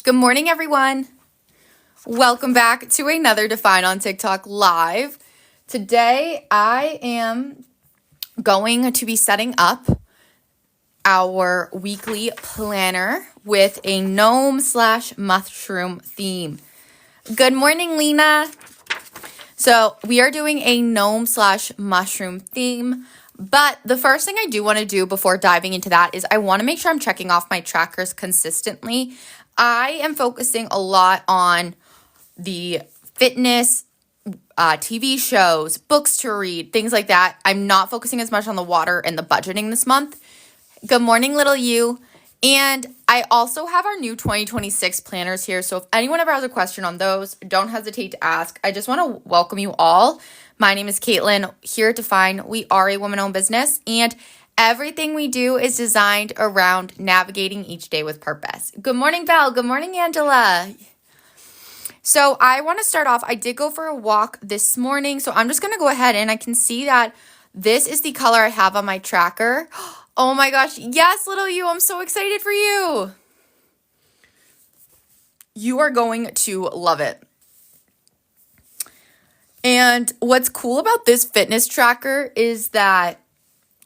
Good morning, everyone. Welcome back to another Define on TikTok live. Today, I am going to be setting up our weekly planner with a gnome/mushroom theme. Good morning, Lena. So we are doing a gnome/mushroom theme. But the first thing I do want to do before diving into that is I want to make sure I'm checking off my trackers consistently. I am focusing a lot on the fitness, TV shows, books to read, things like that. I'm not focusing as much on the water and the budgeting this month. Good morning, little you. And I also have our new 2026 planners here. So if anyone ever has a question on those, don't hesitate to ask. I just want to welcome you all. My name is Caitlin, here at Define. We are a woman-owned business, and everything we do is designed around navigating each day with purpose. Good morning, Val. Good morning, Angela. So I want to start off, I did go for a walk this morning, so I'm just going to go ahead and I can see that this is the color I have on my tracker. Oh my gosh, yes, little you, I'm so excited for you. You are going to love it. And what's cool about this fitness tracker is that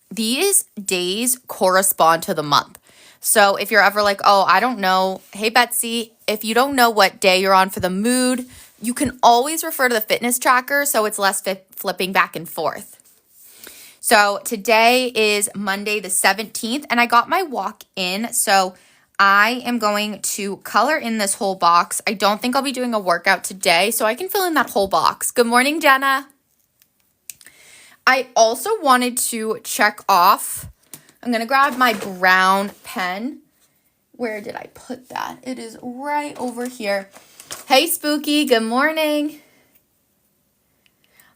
these days correspond to the month. So if you're ever like, oh, I don't know, hey, Betsy, if you don't know what day you're on for the mood, you can always refer to the fitness tracker so it's less flipping back and forth. So today is Monday the 17th, and I got my walk in, so I am going to color in this whole box. I don't think I'll be doing a workout today, so I can fill in that whole box. Good morning, Jenna. I also wanted to check off, I'm going to grab my brown pen. Where did I put that? It is right over here. Hey, Spooky, good morning.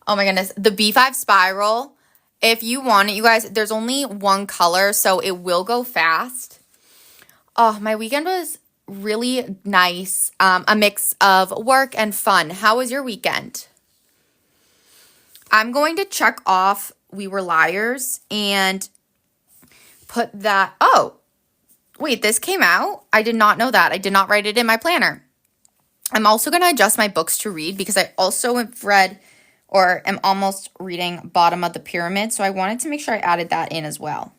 Oh my goodness, the B5 spiral. If you want it, you guys, there's only one color, so it will go fast. Oh, my weekend was really nice. A mix of work and fun. How was your weekend? I'm going to check off We Were Liars and put that. Oh, wait, this came out? I did not know that. I did not write it in my planner. I'm also going to adjust my books to read because I also have read or am almost reading Bottom of the Pyramid. So I wanted to make sure I added that in as well.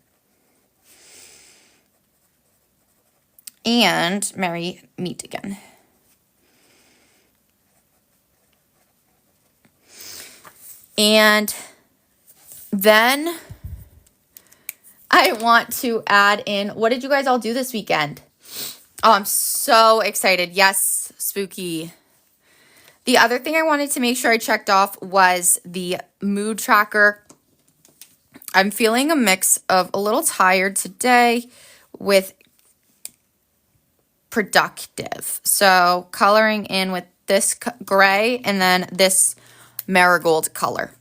And Merry Meet Again. And then I want to add in, what did you guys all do this weekend? Oh, I'm so excited. Yes, Spooky. The other thing I wanted to make sure I checked off was the mood tracker. I'm feeling a mix of a little tired today with productive. So coloring in with this gray and then this marigold color.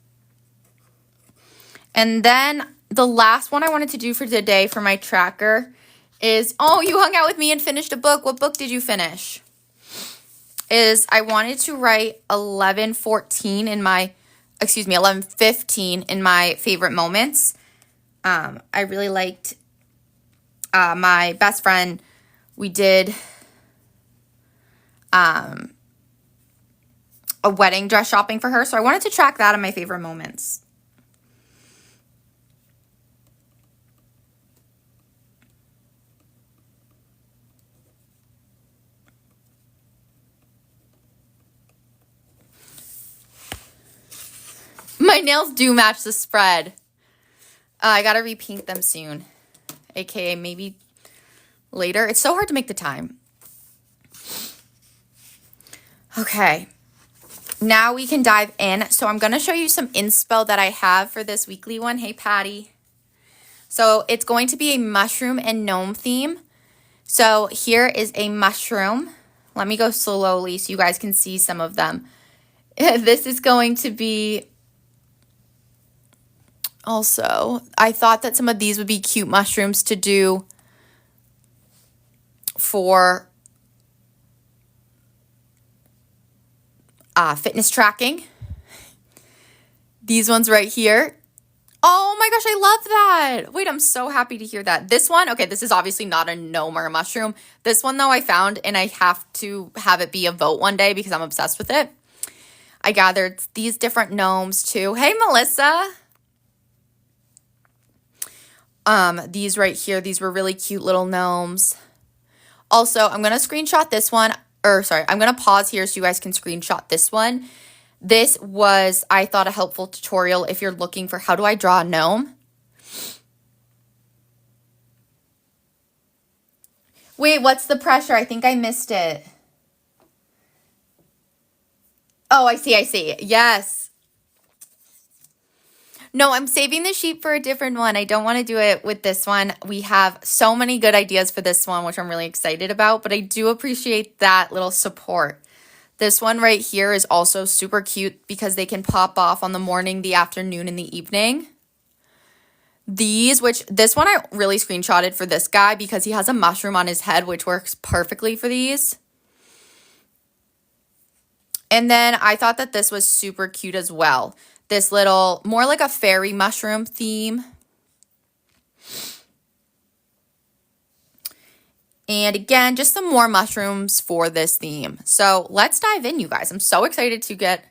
And then the last one I wanted to do for today for my tracker is, oh, you hung out with me and finished a book. What book did you finish? I wanted to write 11:15 in my favorite moments. I really liked my best friend. We did a wedding dress shopping for her. So I wanted to track that in my favorite moments. My nails do match the spread. I got to repaint them soon. AKA maybe later. It's so hard to make the time. Okay. Now we can dive in. So I'm going to show you some inspo that I have for this weekly one. Hey, Patty. So it's going to be a mushroom and gnome theme. So here is a mushroom. Let me go slowly so you guys can see some of them. This is going to be also, I thought that some of these would be cute mushrooms to do for fitness tracking. These ones right here Oh my gosh, I love that. Wait, I'm so happy to hear that. This one, okay, this is obviously not a gnome or a mushroom. This one, though, I found, and I have to have it be a vote one day because I'm obsessed with it. I gathered these different gnomes, too. Hey, Melissa. These right here, these were really cute little gnomes. Also, I'm going to screenshot this one, I'm going to pause here so you guys can screenshot this one. This was, I thought, a helpful tutorial if you're looking for how do I draw a gnome. Wait, what's the pressure? I think I missed it. Oh, I see. Yes. No, I'm saving the sheep for a different one. I don't want to do it with this one. We have so many good ideas for this one, which I'm really excited about, but I do appreciate that little support. This one right here is also super cute because they can pop off on the morning, the afternoon, and the evening. This one I really screenshotted for this guy because he has a mushroom on his head, which works perfectly for these. And then I thought that this was super cute as well. This little, more like a fairy mushroom theme. And again, just some more mushrooms for this theme. So let's dive in, you guys. I'm so excited to get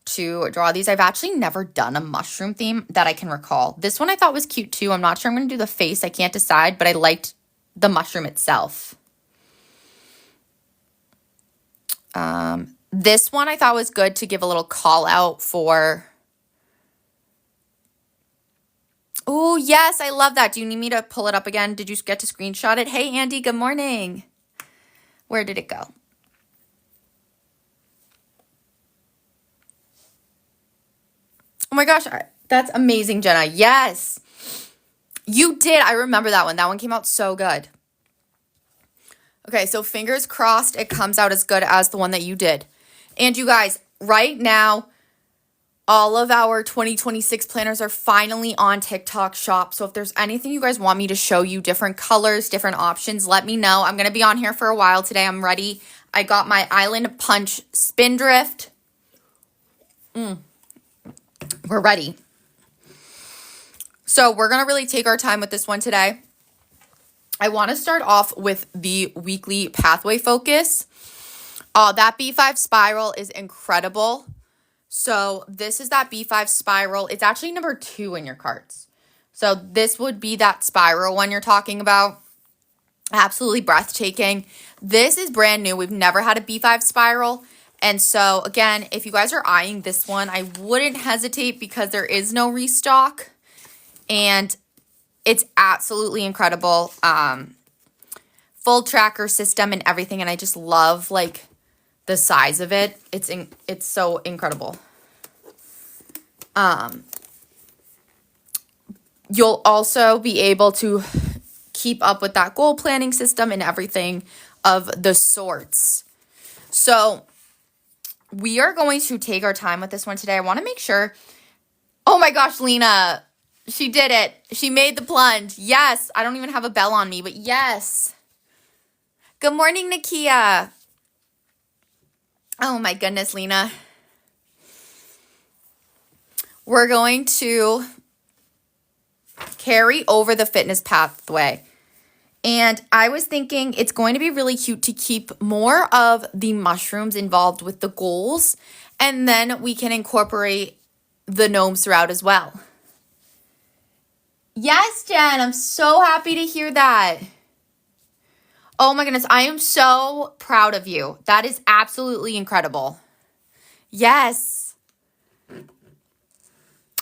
to draw these. I've actually never done a mushroom theme that I can recall. This one I thought was cute too. I'm not sure I'm going to do the face. I can't decide, but I liked the mushroom itself. This one I thought was good to give a little call out for. Oh, yes, I love that. Do you need me to pull it up again? Did you get to screenshot it? Hey, Andy, good morning. Where did it go? Oh my gosh, that's amazing, Jenna. Yes, you did. I remember that one. That one came out so good. Okay, so fingers crossed it comes out as good as the one that you did. And you guys, right now, all of our 2026 planners are finally on TikTok Shop. So if there's anything you guys want me to show you, different colors, different options, let me know. I'm going to be on here for a while today. I'm ready. I got my Island Punch Spindrift. We're ready. So we're going to really take our time with this one today. I want to start off with the weekly pathway focus. That B5 spiral is incredible. So this is that B5 spiral. It's actually number 2 in your cards. So this would be that spiral one you're talking about. Absolutely breathtaking. This is brand new. We've never had a B5 spiral. And so again, if you guys are eyeing this one, I wouldn't hesitate because there is no restock. And it's absolutely incredible. Full tracker system and everything. And I just love like the size of it. It's so incredible. You'll also be able to keep up with that goal planning system and everything of the sorts. So we are going to take our time with this one today. I want to make sure. Oh my gosh, Lena, she did it. She made the plunge. Yes. I don't even have a bell on me, but yes. Good morning, Nakia. Oh my goodness, Lena. We're going to carry over the fitness pathway. And I was thinking it's going to be really cute to keep more of the mushrooms involved with the goals. And then we can incorporate the gnomes throughout as well. Yes, Jen, I'm so happy to hear that. Oh my goodness, I am so proud of you. That is absolutely incredible. Yes.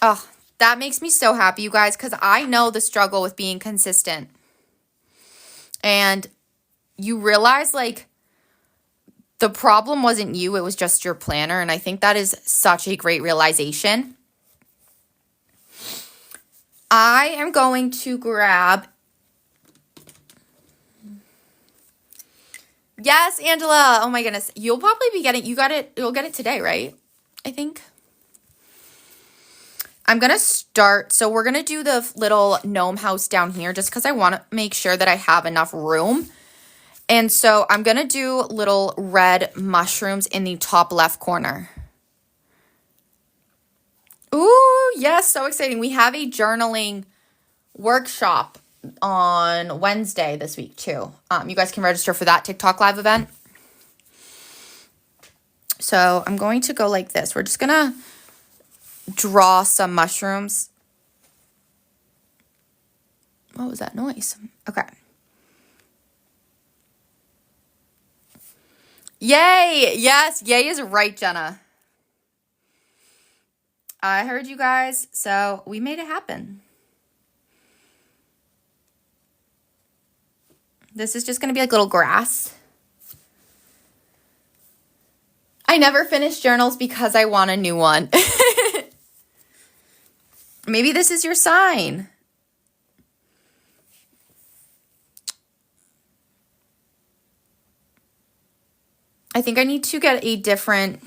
Oh, that makes me so happy, you guys, because I know the struggle with being consistent. And you realize, like, the problem wasn't you, it was just your planner. And I think that is such a great realization. I am going to grab... Yes, Angela. Oh my goodness. You'll probably be getting... You'll get it today, right? I think. I'm going to start. So we're going to do the little gnome house down here just because I want to make sure that I have enough room. And so I'm going to do little red mushrooms in the top left corner. Ooh, yes, so exciting. We have a journaling workshop on Wednesday this week too. You guys can register for that TikTok live event. So I'm going to go like this. We're just gonna draw some mushrooms. What was that noise? Okay. Yay! Yes, yay is right, Jenna. I heard you guys, so we made it happen. This is just gonna be like little grass. I never finish journals because I want a new one. Maybe this is your sign. I think I need to get a different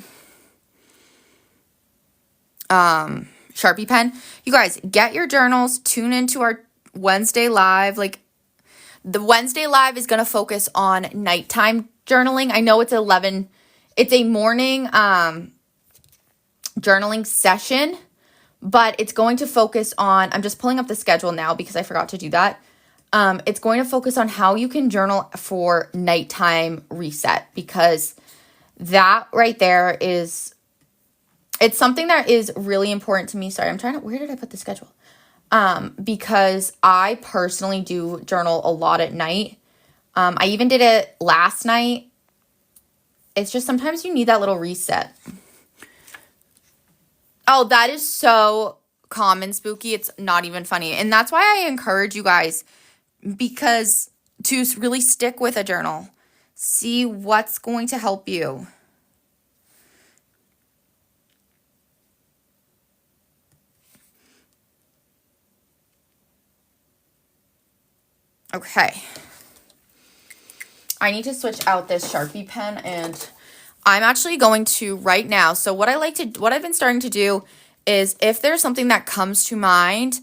Sharpie pen. You guys, get your journals, tune into our Wednesday live. Like, the Wednesday live is going to focus on nighttime journaling. I know it's 11. It's a morning journaling session, but it's going to focus on, I'm just pulling up the schedule now because I forgot to do that. It's going to focus on how you can journal for nighttime reset, because that right there is, it's something that is really important to me. Sorry, where did I put the schedule? Because I personally do journal a lot at night. I even did it last night. It's just sometimes you need that little reset. Oh, that is so common, Spooky. It's not even funny. And that's why I encourage you guys, because to really stick with a journal, see what's going to help you. Okay. I need to switch out this Sharpie pen, and I'm actually going to right now. So what I've been starting to do is, if there's something that comes to mind,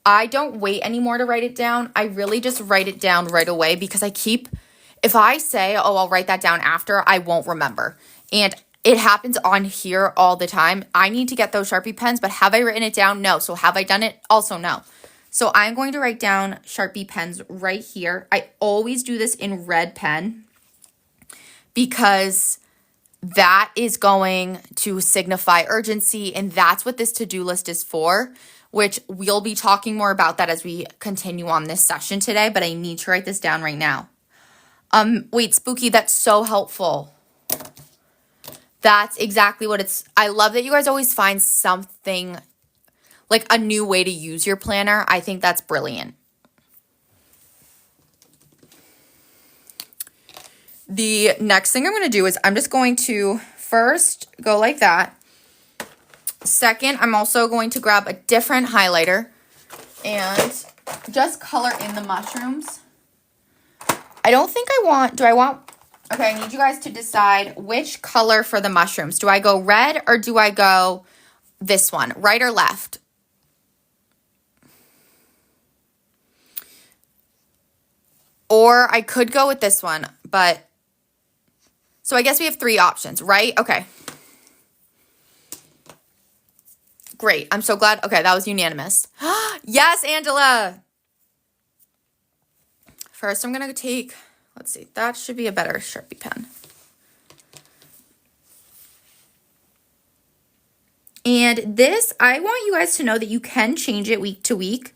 I don't wait anymore to write it down. I really just write it down right away, because if I say, oh, I'll write that down after, I won't remember. And it happens on here all the time. I need to get those Sharpie pens, but have I written it down? No. So have I done it? Also no. So I'm going to write down Sharpie pens right here. I always do this in red pen, because that is going to signify urgency, and that's what this to-do list is for, which we'll be talking more about that as we continue on this session today, but I need to write this down right now. Wait, Spooky, that's so helpful. That's exactly what I love that you guys always find something, like a new way to use your planner. I think that's brilliant. The next thing I'm going to do is I'm just going to first go like that. Second, I'm also going to grab a different highlighter and just color in the mushrooms. I don't think okay, I need you guys to decide which color for the mushrooms. Do I go red or do I go this one, right or left? Or I could go with this one, but so I guess we have 3 options, right? Okay. Great. I'm so glad. Okay, that was unanimous. Yes, Angela. First, I'm going to take, let's see, that should be a better Sharpie pen. And this, I want you guys to know that you can change it week to week.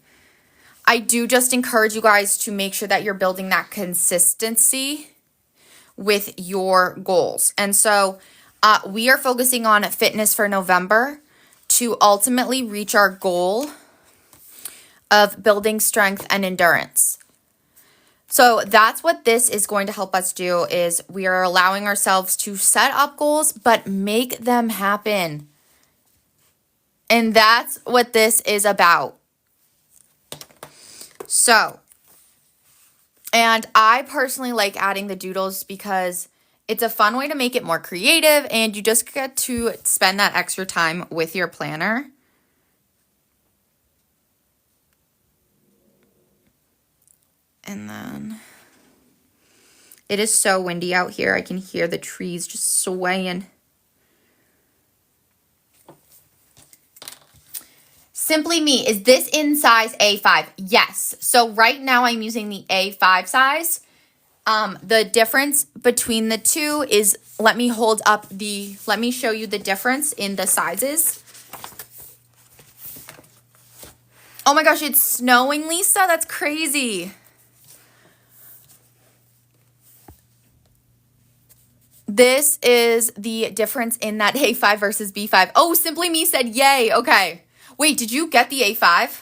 I do just encourage you guys to make sure that you're building that consistency with your goals. And so we are focusing on fitness for November to ultimately reach our goal of building strength and endurance. So that's what this is going to help us do, is we are allowing ourselves to set up goals, but make them happen. And that's what this is about. So, and I personally like adding the doodles because it's a fun way to make it more creative, and you just get to spend that extra time with your planner. And then it is so windy out here. I can hear the trees just swaying. Simply Me, is this in size A5? Yes. So right now I'm using the A5 size. The difference between the two is, let me show you the difference in the sizes. Oh my gosh, it's snowing, Lisa. That's crazy. This is the difference in that A5 versus B5. Oh, Simply Me said yay. Okay. Wait, did you get the A5?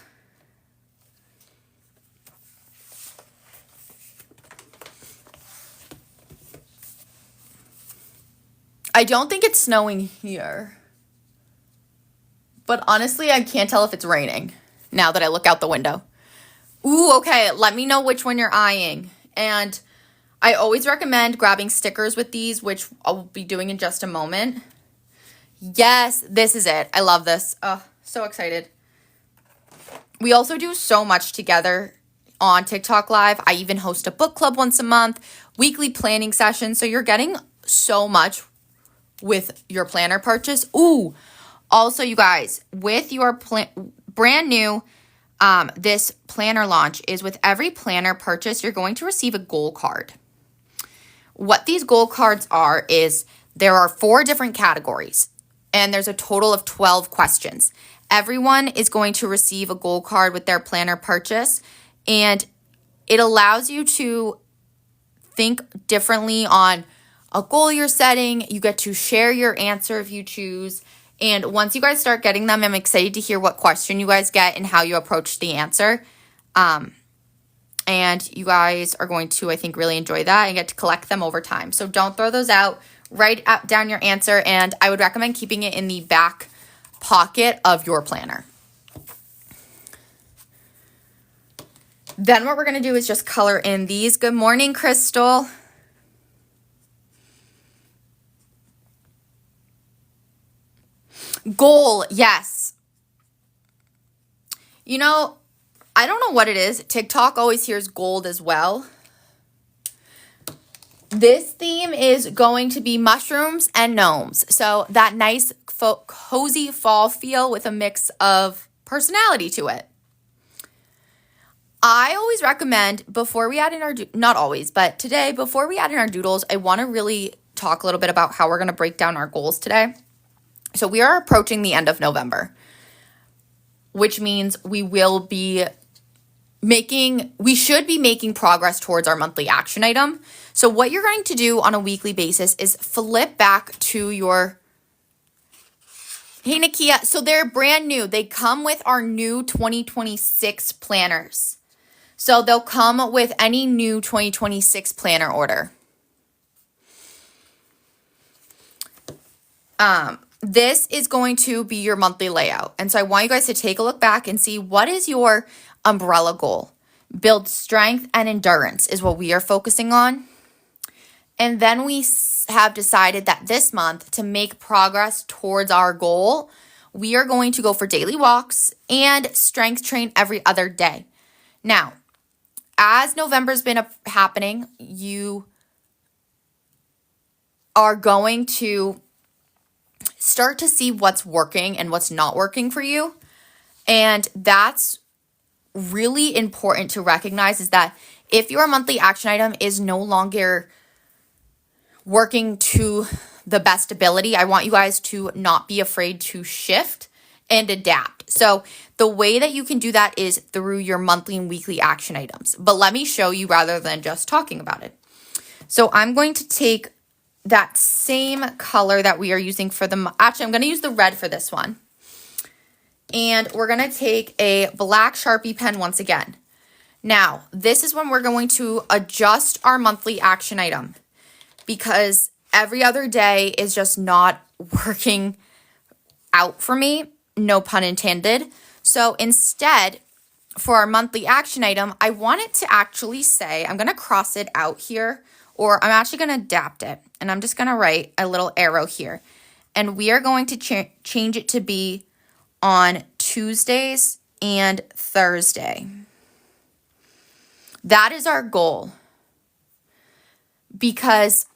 I don't think it's snowing here. But honestly, I can't tell if it's raining now that I look out the window. Ooh, okay. Let me know which one you're eyeing. And I always recommend grabbing stickers with these, which I'll be doing in just a moment. Yes, this is it. I love this. Oh, so excited. We also do so much together on TikTok Live. I even host a book club once a month, weekly planning sessions. So you're getting so much with your planner purchase. Ooh, also you guys, with your brand new, this planner launch is with every planner purchase, you're going to receive a goal card. What these goal cards are is there are 4 different categories and there's a total of 12 questions. Everyone is going to receive a goal card with their planner purchase, and it allows you to think differently on a goal you're setting. You get to share your answer if you choose. And once you guys start getting them, I'm excited to hear what question you guys get and how you approach the answer. And you guys are going to, I think, really enjoy that and get to collect them over time. So don't throw those out. Write down your answer, and I would recommend keeping it in the back pocket of your planner. Then what we're going to do is just color in these. Good morning, Crystal. Goal, yes. You know, I don't know what it is. TikTok always hears gold as well. This theme is going to be mushrooms and gnomes. So that nice cozy fall feel with a mix of personality to it. I always recommend before we add in our, not always, but today, before we add in our doodles, I want to really talk a little bit about how we're going to break down our goals today. So we are approaching the end of November, which means we should be making progress towards our monthly action item. So what you're going to do on a weekly basis is flip back to your, hey Nakia, so they're brand new. They come with our new 2026 planners. So they'll come with any new 2026 planner order. This is going to be your monthly layout. And so I want you guys to take a look back and see what is your umbrella goal. Build strength and endurance is what we are focusing on. And then we have decided that this month, to make progress towards our goal, we are going to go for daily walks and strength train every other day. Now, as November's been happening, you are going to start to see what's working and what's not working for you. And that's really important to recognize, is that if your monthly action item is no longer working to the best ability, I want you guys to not be afraid to shift and adapt. So the way that you can do that is through your monthly and weekly action items. But let me show you rather than just talking about it. So I'm going to take that same color that we are using for actually, I'm going to use the red for this one. And we're going to take a black Sharpie pen once again. Now, this is when we're going to adjust our monthly action item, because every other day is just not working out for me, no pun intended. So instead, for our monthly action item, I want it to actually say, I'm going to cross it out here, or I'm actually going to adapt it. And I'm just going to write a little arrow here. And we are going to change it to be on Tuesdays and Thursday. That is our goal. Because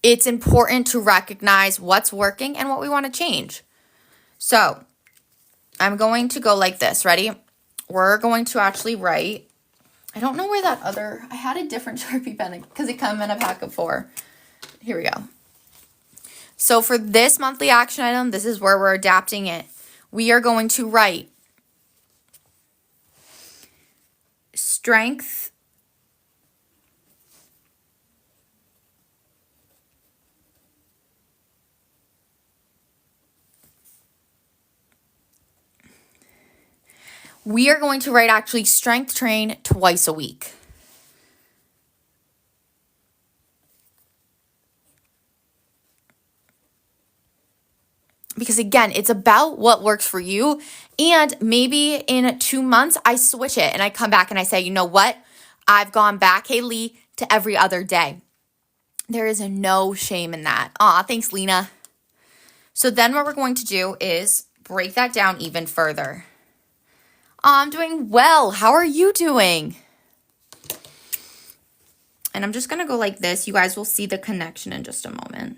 it's important to recognize what's working and what we want to change. So I'm going to go like this. Ready? We're going to actually write. I don't know where that other, I had a different Sharpie pen because it came in a pack of 4. Here we go. So for this monthly action item, this is where we're adapting it. We are going to write strength we are going to write actually strength train twice a week. Because again, it's about what works for you. And maybe in 2 months, I switch it and I come back and I say, you know what? I've gone back, Haley, to every other day. There is no shame in that. Aw, thanks, Lena. So then what we're going to do is break that down even further. I'm doing well. How are you doing? And I'm just going to go like this. You guys will see the connection in just a moment.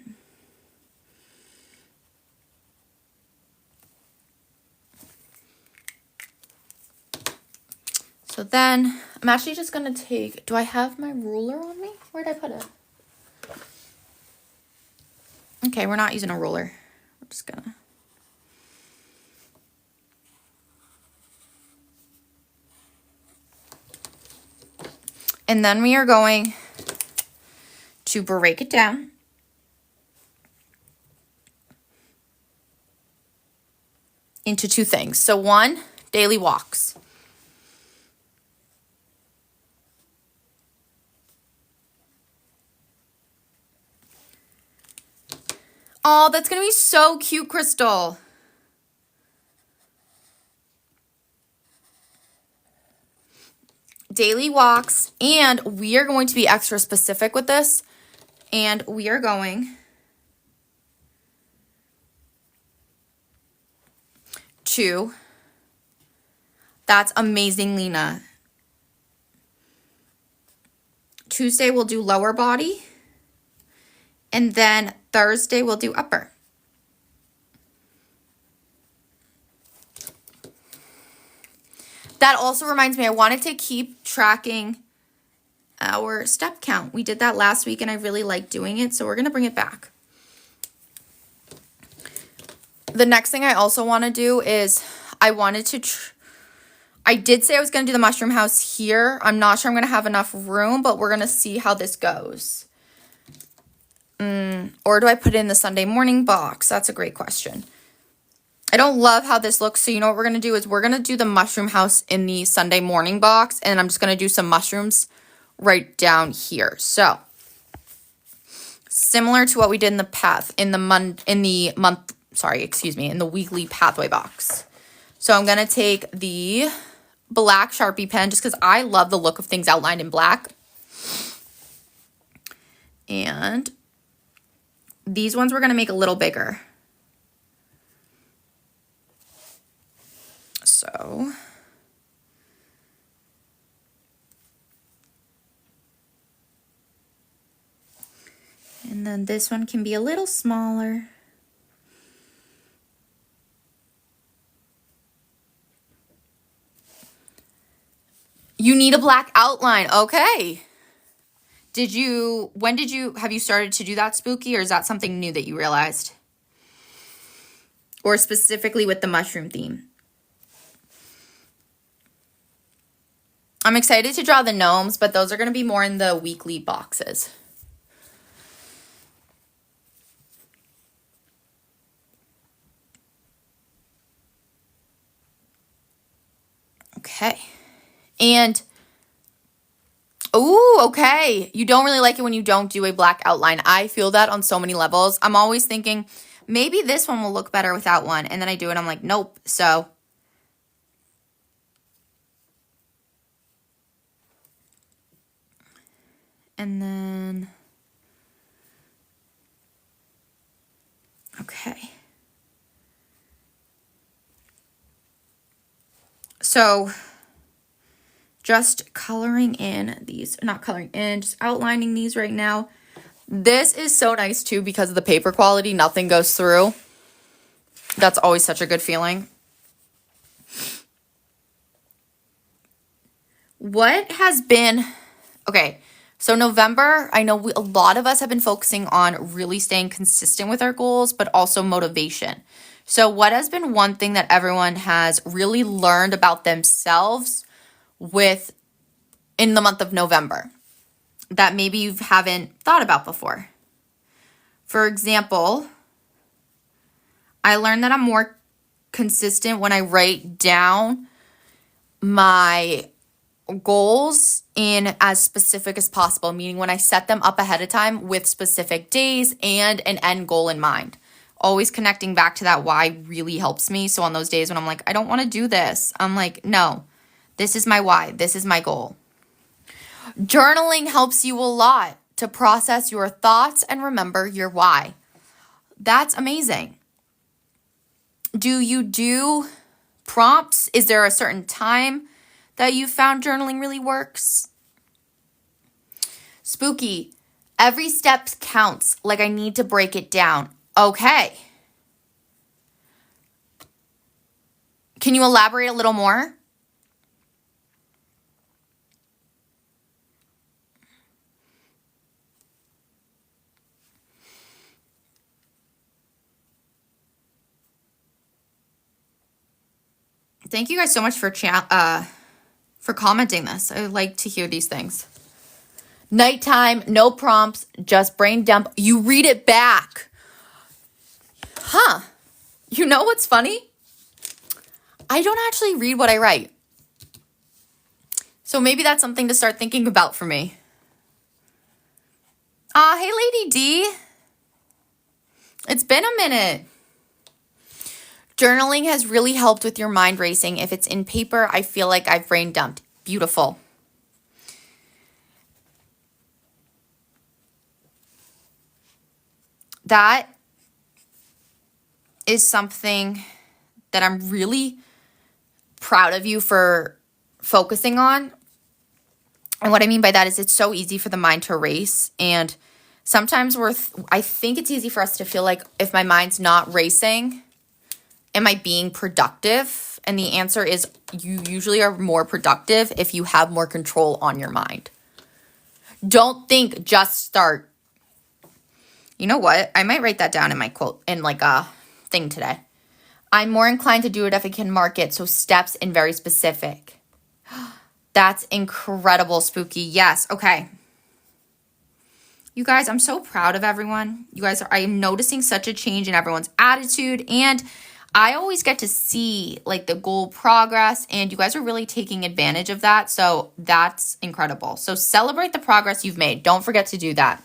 So then I'm actually just going to take, do I have my ruler on me? Where did I put it? Okay, we're not using a ruler. We're just going to. And then we are going to break it down into 2 things. So 1, daily walks. Oh, that's going to be so cute, Crystal. Daily walks, and we are going to be extra specific with this, and we are going to, that's amazing, Lena. Tuesday we'll do lower body, and then Thursday we'll do upper. That also reminds me, I wanted to keep tracking our step count. We did that last week and I really liked doing it, so we're going to bring it back. The next thing I also want to do is I wanted to, I did say I was going to do the mushroom house here. I'm not sure I'm going to have enough room, but we're going to see how this goes. Or do I put it in the Sunday morning box? That's a great question. I don't love how this looks, so you know what we're going to do is we're going to do the mushroom house in the Sunday morning box, and I'm just going to do some mushrooms right down here. So, similar to what we did in the in the weekly pathway box. So, I'm going to take the black Sharpie pen just because I love the look of things outlined in black. And these ones we're going to make a little bigger. So, and then this one can be a little smaller. You need a black outline. Okay. Have you started to do that, Spooky, or is that something new that you realized? Or specifically with the mushroom theme? I'm excited to draw the gnomes, but those are going to be more in the weekly boxes. Okay. And, ooh, okay. You don't really like it when you don't do a black outline. I feel that on so many levels. I'm always thinking, maybe this one will look better without one. And then I do it, I'm like, nope. So, and then, okay. So, just coloring in these, not coloring in, just outlining these right now. This is so nice too because of the paper quality, nothing goes through. That's always such a good feeling. What has been, okay, so November, I know a lot of us have been focusing on really staying consistent with our goals, but also motivation. So what has been one thing that everyone has really learned about themselves with in the month of November that maybe you haven't thought about before? For example, I learned that I'm more consistent when I write down my goals in as specific as possible, meaning when I set them up ahead of time with specific days and an end goal in mind. Always connecting back to that why really helps me. So on those days when I'm like, I don't want to do this, I'm like, no, this is my why. This is my goal. Journaling helps you a lot to process your thoughts and remember your why. That's amazing. Do you do prompts? Is there a certain time that you found journaling really works? Spooky. Every step counts. Like I need to break it down. Okay. Can you elaborate a little more? Thank you guys so much for commenting this. I like to hear these things. Nighttime, no prompts, just brain dump. You read it back. Huh. You know what's funny? I don't actually read what I write. So maybe that's something to start thinking about for me. Hey, Lady D. It's been a minute. Journaling has really helped with your mind racing. If it's in paper, I feel like I've brain dumped. Beautiful. That is something that I'm really proud of you for focusing on. And what I mean by that is it's so easy for the mind to race. And sometimes I think it's easy for us to feel like if my mind's not racing, am I being productive? And the answer is you usually are more productive if you have more control on your mind. Don't think, just start. You know what? I might write that down in my quote, in like a thing today. I'm more inclined to do it if I can mark it, so steps and very specific. That's incredible, Spooky. Yes, okay. You guys, I'm so proud of everyone. I am noticing such a change in everyone's attitude, and I always get to see like the goal progress, and you guys are really taking advantage of that. So that's incredible. So celebrate the progress you've made. Don't forget to do that.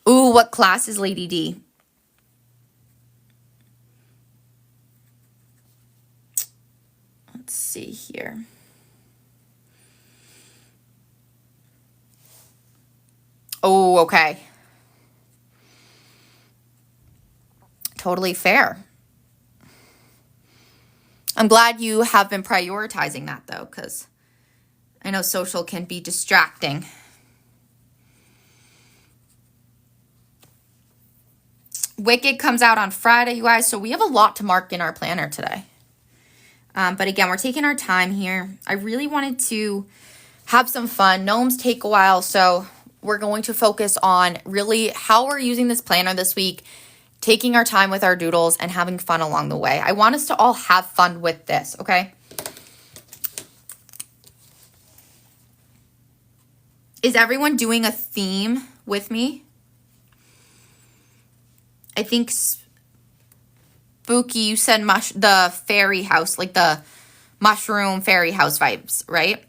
Ooh, what class is Lady D? Let's see here. Oh, okay. Totally fair. I'm glad you have been prioritizing that, though, because I know social can be distracting. Wicked comes out on Friday, you guys, so we have a lot to mark in our planner today. But again, we're taking our time here. I really wanted to have some fun. Gnomes take a while, so we're going to focus on really how we're using this planner this week, taking our time with our doodles, and having fun along the way. I want us to all have fun with this, okay? Is everyone doing a theme with me? I think Spooky, you said the fairy house, like the mushroom fairy house vibes, right?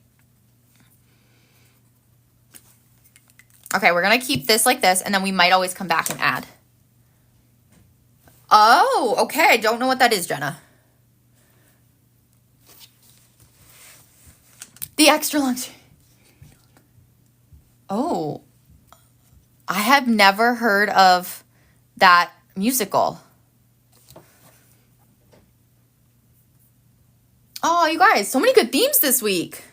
Okay, we're going to keep this like this, and then we might always come back and add. Oh, okay. I don't know what that is, Jenna. The extra lunch. Oh, I have never heard of that musical. Oh, you guys, so many good themes this week.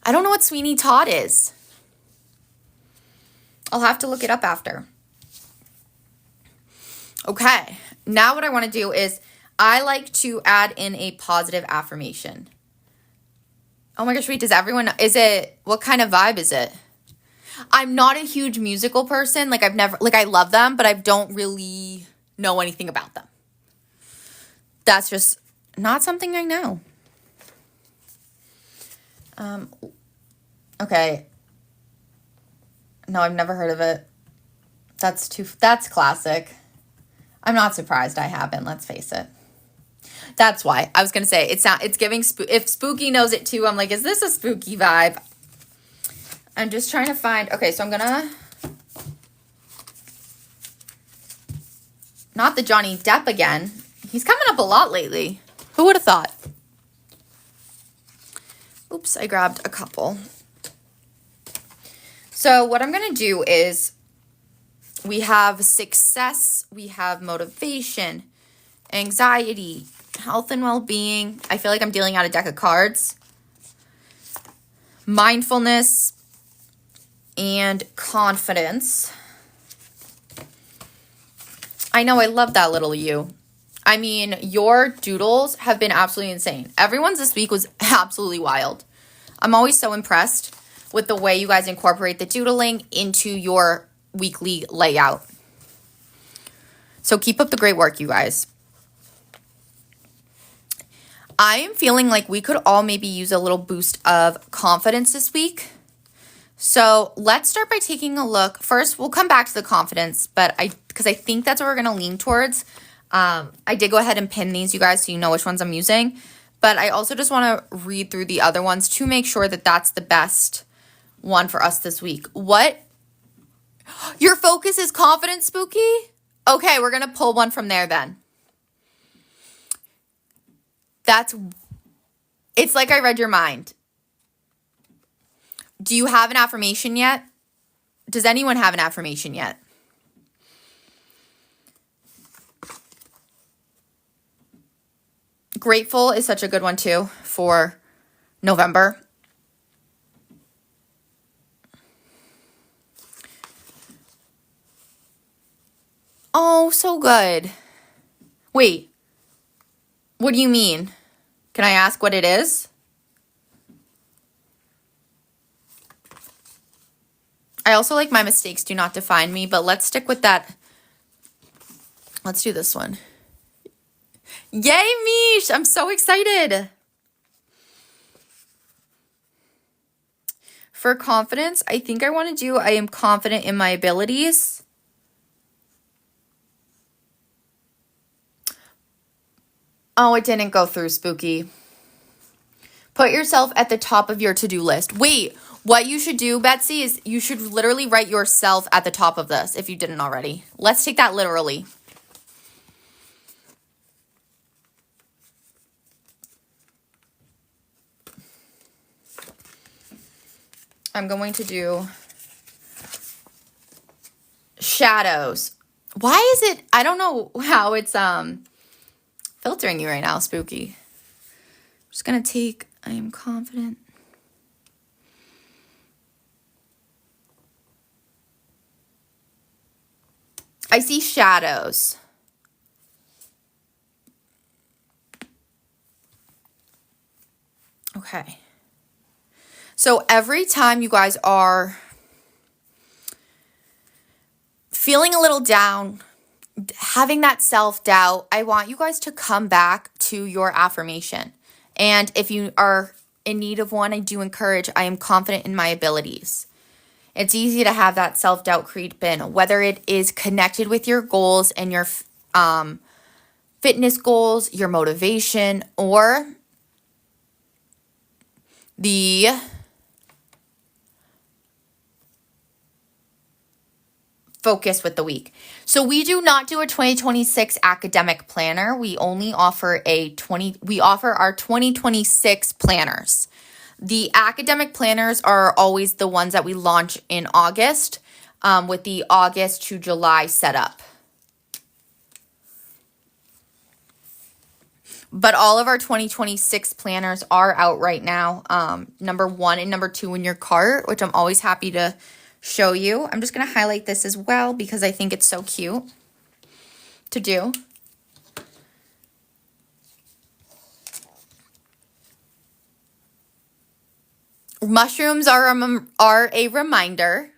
I don't know what Sweeney Todd is. I'll have to look it up after. Okay, now what I want to do is I like to add in a positive affirmation. Oh my gosh, wait, does everyone, what kind of vibe is it? I'm not a huge musical person. Like I love them, but I don't really know anything about them. That's just not something I know. Okay. No, I've never heard of it. That's classic. I'm not surprised I haven't, let's face it. That's why. I was going to say, it's giving, if Spooky knows it too, I'm like, is this a spooky vibe? I'm just trying to find, okay, so I'm going to, not the Johnny Depp again. He's coming up a lot lately. Who would have thought? Oops, I grabbed a couple. So what I'm going to do is we have success, we have motivation, anxiety, health and well-being. I feel like I'm dealing out a deck of cards. Mindfulness and confidence. I know, I love that little you. I mean, your doodles have been absolutely insane. Everyone's this week was absolutely wild. I'm always so impressed with the way you guys incorporate the doodling into your weekly layout. So keep up the great work, you guys. I am feeling like we could all maybe use a little boost of confidence this week. So let's start by taking a look. First, we'll come back to the confidence, but because I think that's what we're going to lean towards. I did go ahead and pin these, you guys, so you know which ones I'm using. But I also just want to read through the other ones to make sure that that's the best one for us this week. What? Your focus is confidence, Spooky? Okay, we're going to pull one from there then. It's like I read your mind. Do you have an affirmation yet? Does anyone have an affirmation yet? Grateful is such a good one too for November. Oh, so good. Wait, what do you mean? Can I ask what it is? I also like my mistakes do not define me, but let's stick with that. Let's do this one. Yay, Mish! I'm so excited. For confidence, I think I want to do, I am confident in my abilities. Oh, it didn't go through, Spooky. Put yourself at the top of your to-do list. Wait, what you should do, Betsy, is you should literally write yourself at the top of this if you didn't already. Let's take that literally. I'm going to do shadows. Why is it, I don't know how it's filtering you right now, Spooky. I'm just going to take, I am confident. I see shadows. Okay. So every time you guys are feeling a little down, having that self-doubt, I want you guys to come back to your affirmation. And if you are in need of one, I do encourage, I am confident in my abilities. It's easy to have that self-doubt creep in, whether it is connected with your goals and your fitness goals, your motivation, or the focus with the week. So we do not do a 2026 academic planner. We only offer our 2026 planners. The academic planners are always the ones that we launch in August, with the August to July setup. But all of our 2026 planners are out right now. Number 1 and number 2 in your cart, which I'm always happy to show you. I'm just going to highlight this as well because I think it's so cute. to do. Mushrooms are a reminder.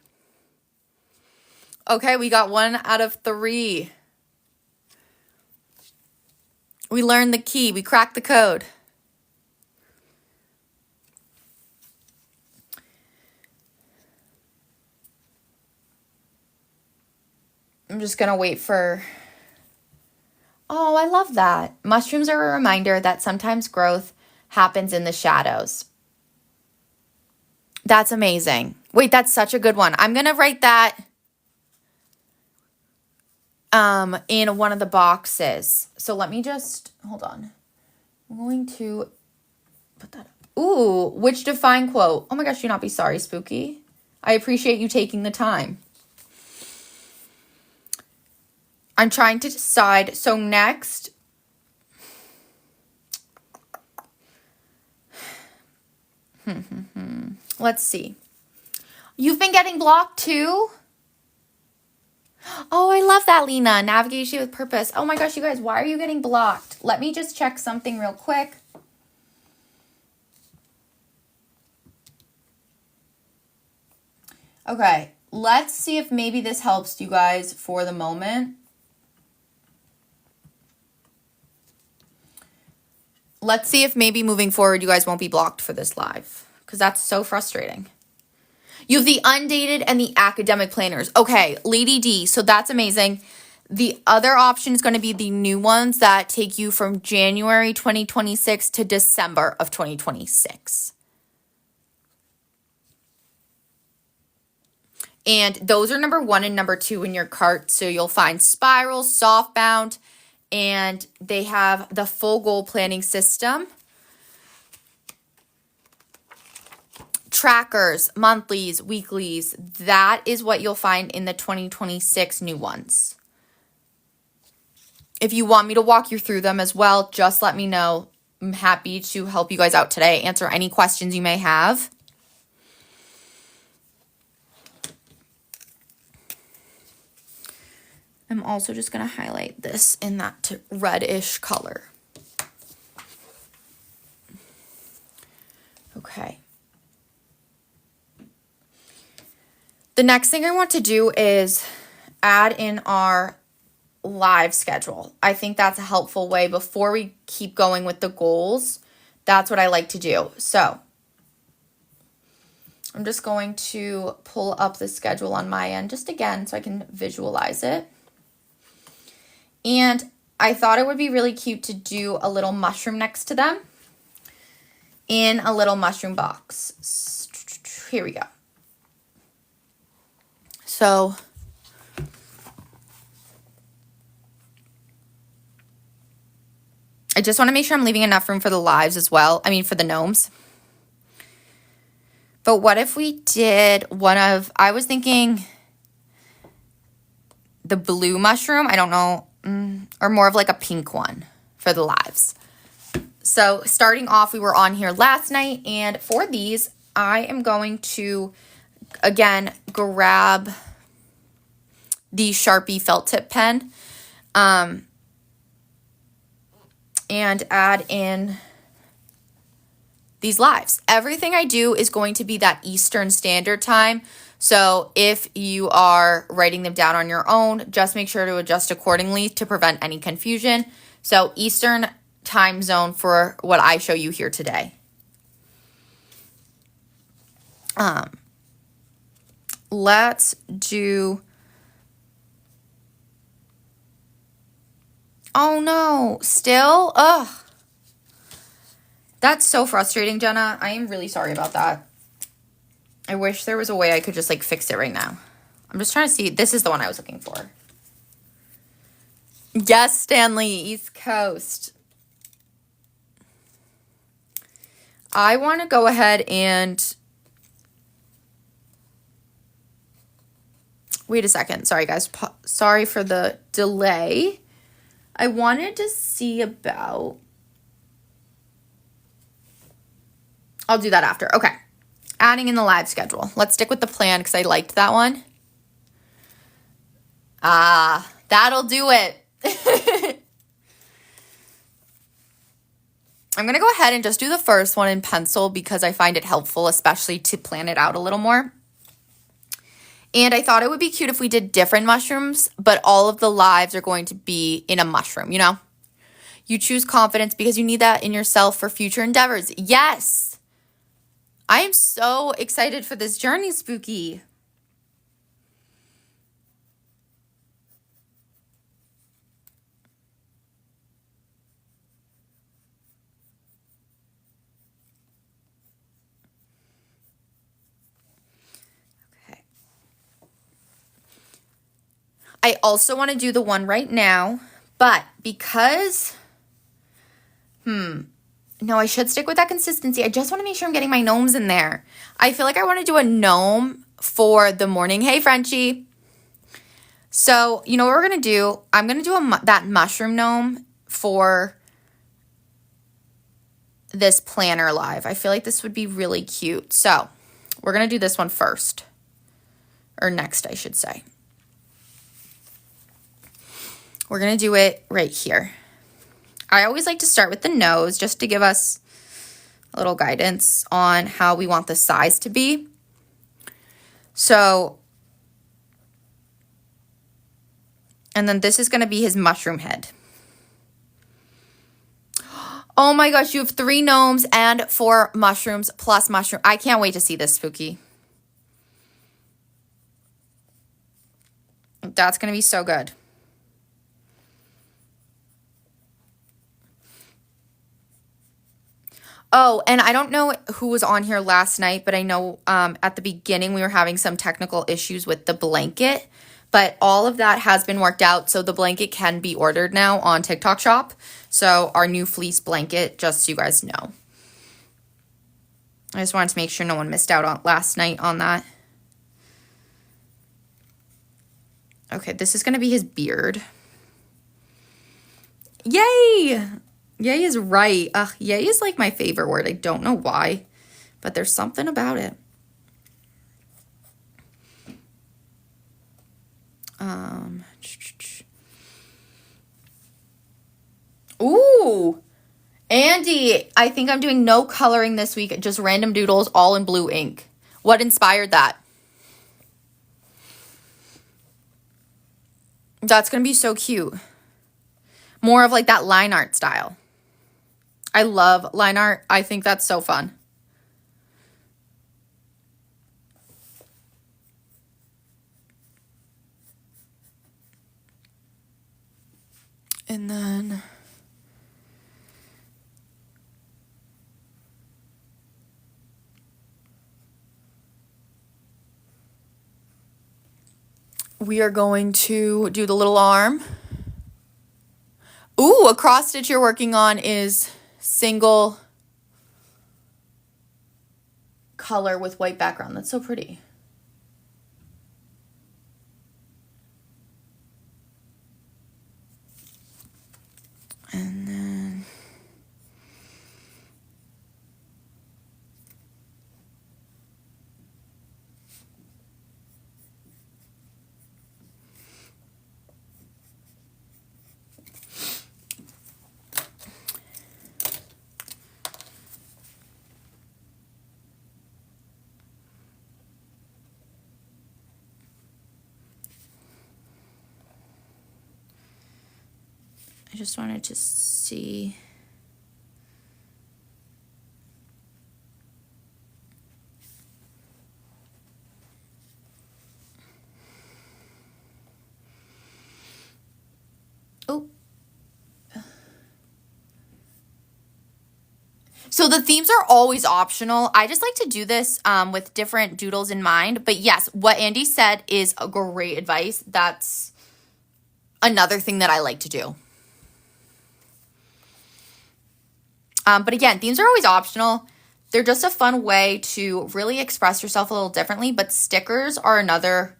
Okay, we got 1 out of 3. We learned the key. We cracked the code. I'm just going to wait for... Oh, I love that. Mushrooms are a reminder that sometimes growth happens in the shadows. That's amazing. Wait, that's such a good one. I'm going to write that in one of the boxes. So let me just, hold on. I'm going to put that up. Ooh, which define quote? Oh my gosh, do not be sorry, Spooky. I appreciate you taking the time. I'm trying to decide. So next, let's see. You've been getting blocked too? Oh, I love that, Lena. Navigation with purpose. Oh my gosh, you guys, why are you getting blocked? Let me just check something real quick. Okay, let's see if maybe this helps you guys for the moment. Let's see if maybe moving forward you guys won't be blocked for this live, because that's so frustrating. You have the undated and the academic planners. Okay, Lady D, so that's amazing. The other option is going to be the new ones that take you from January 2026 to December of 2026. And those are number 1 and number 2 in your cart. So you'll find spirals, softbound, and they have the full goal planning system. Trackers, monthlies, weeklies, that is what you'll find in the 2026 new ones. If you want me to walk you through them as well, just let me know. I'm happy to help you guys out today, answer any questions you may have. I'm also just going to highlight this in that reddish color. Okay. The next thing I want to do is add in our live schedule. I think that's a helpful way before we keep going with the goals. That's what I like to do. So I'm just going to pull up the schedule on my end just again so I can visualize it. And I thought it would be really cute to do a little mushroom next to them in a little mushroom box. Here we go. So I just want to make sure I'm leaving enough room for the lives as well. I mean, for the gnomes. But what if we did I was thinking the blue mushroom, I don't know, or more of like a pink one for the lives. So starting off, we were on here last night, and for these, I am going to, again, grab the Sharpie felt tip pen and add in these lives. Everything I do is going to be that Eastern Standard Time. So if you are writing them down on your own, just make sure to adjust accordingly to prevent any confusion. So Eastern time zone for what I show you here today. Let's do... Oh no, still? Ugh. That's so frustrating, Jenna. I am really sorry about that. I wish there was a way I could just like fix it right now. I'm just trying to see. This is the one I was looking for. Yes, Stanley, East Coast. I want to go ahead and... Wait a second. Sorry, guys. Sorry for the delay. I wanted to see about... I'll do that after. Okay. Adding in the live schedule. Let's stick with the plan because I liked that one. That'll do it. I'm going to go ahead and just do the first one in pencil because I find it helpful, especially to plan it out a little more. And I thought it would be cute if we did different mushrooms, but all of the lives are going to be in a mushroom, you know? You choose confidence because you need that in yourself for future endeavors. Yes! I am so excited for this journey, Spooky. I also want to do the one right now, but because, no, I should stick with that consistency. I just want to make sure I'm getting my gnomes in there. I feel like I want to do a gnome for the morning. Hey, Frenchie. So, you know what we're going to do? I'm going to do that mushroom gnome for this planner live. I feel like this would be really cute. So, we're going to do this one first. Or next, I should say. We're going to do it right here. I always like to start with the nose just to give us a little guidance on how we want the size to be. So, and then this is going to be his mushroom head. Oh my gosh, you have 3 gnomes and 4 mushrooms plus mushroom. I can't wait to see this, Spooky. That's going to be so good. Oh, and I don't know who was on here last night, but I know at the beginning we were having some technical issues with the blanket, but all of that has been worked out, so the blanket can be ordered now on TikTok Shop. So our new fleece blanket, just so you guys know. I just wanted to make sure no one missed out on last night on that. Okay, this is going to be his beard. Yay! Yay is right. Yay is like my favorite word. I don't know why, but there's something about it. Ooh, Andy, I think I'm doing no coloring this week, just random doodles all in blue ink. What inspired that? That's going to be so cute. More of like that line art style. I love line art. I think that's so fun. And then we are going to do the little arm. Ooh, a cross stitch you're working on is single color with white background. That's so pretty. And then I just wanted to see. Oh. So the themes are always optional. I just like to do this with different doodles in mind. But yes, what Andy said is a great advice. That's another thing that I like to do. But again, themes are always optional. They're just a fun way to really express yourself a little differently. But stickers are another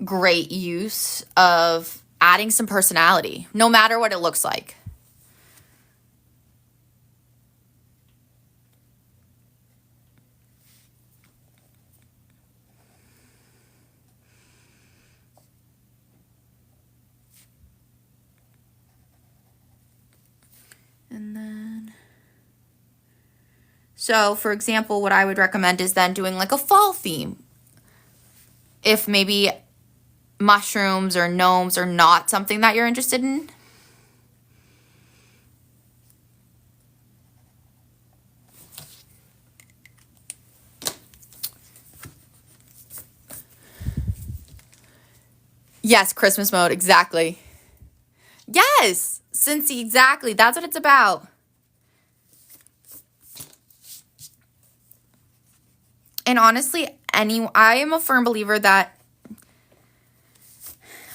great use of adding some personality, no matter what it looks like. So, for example, what I would recommend is then doing like a fall theme. If maybe mushrooms or gnomes are not something that you're interested in. Yes, Christmas mode, exactly. Yes, Cincy, exactly. That's what it's about. And honestly, I am a firm believer that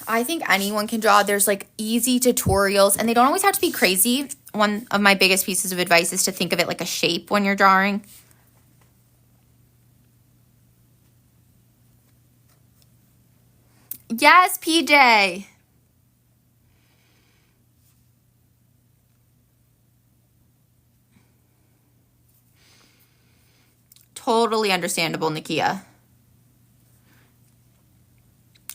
I think anyone can draw. There's like easy tutorials, and they don't always have to be crazy. One of my biggest pieces of advice is to think of it like a shape when you're drawing. Yes, PJ. Totally understandable, Nakia.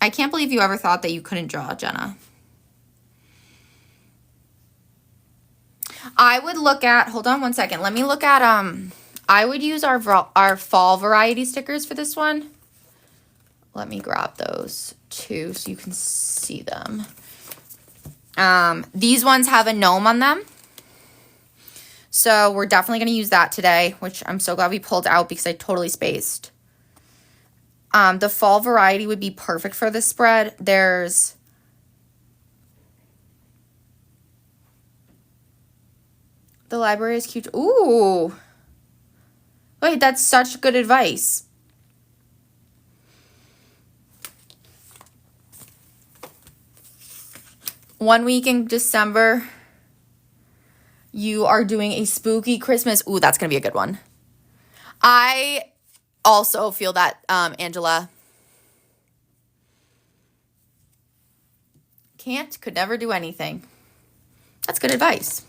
I can't believe you ever thought that you couldn't draw, Jenna. I would look at, hold on one second. Let me look at, I would use our fall variety stickers for this one. Let me grab those too so you can see them. These ones have a gnome on them. So we're definitely going to use that today, which I'm so glad we pulled out because I totally spaced. The fall variety would be perfect for this spread. There's the library is cute. Ooh. Wait, that's such good advice. One week in December, you are doing a spooky Christmas. Ooh, that's going to be a good one. I also feel that, Angela. Could never do anything. That's good advice.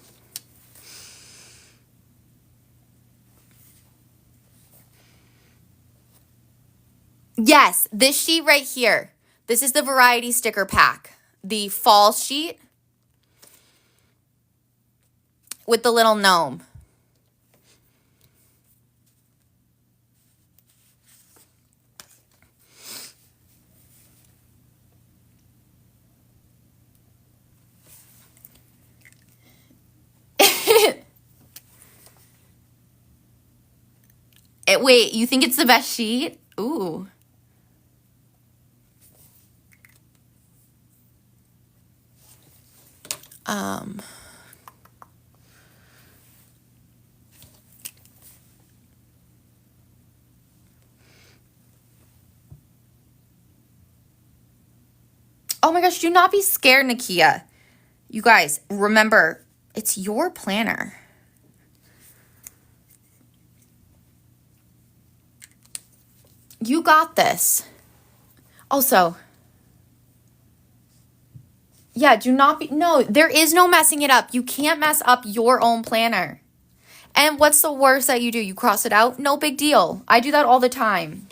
Yes, this sheet right here. This is the variety sticker pack. The fall sheet with the little gnome. Wait, you think it's the best sheet? Ooh. Oh my gosh, do not be scared, Nakia. You guys, remember, it's your planner. You got this. Also, yeah, no, there is no messing it up. You can't mess up your own planner. And what's the worst that you do? You cross it out? No big deal. I do that all the time.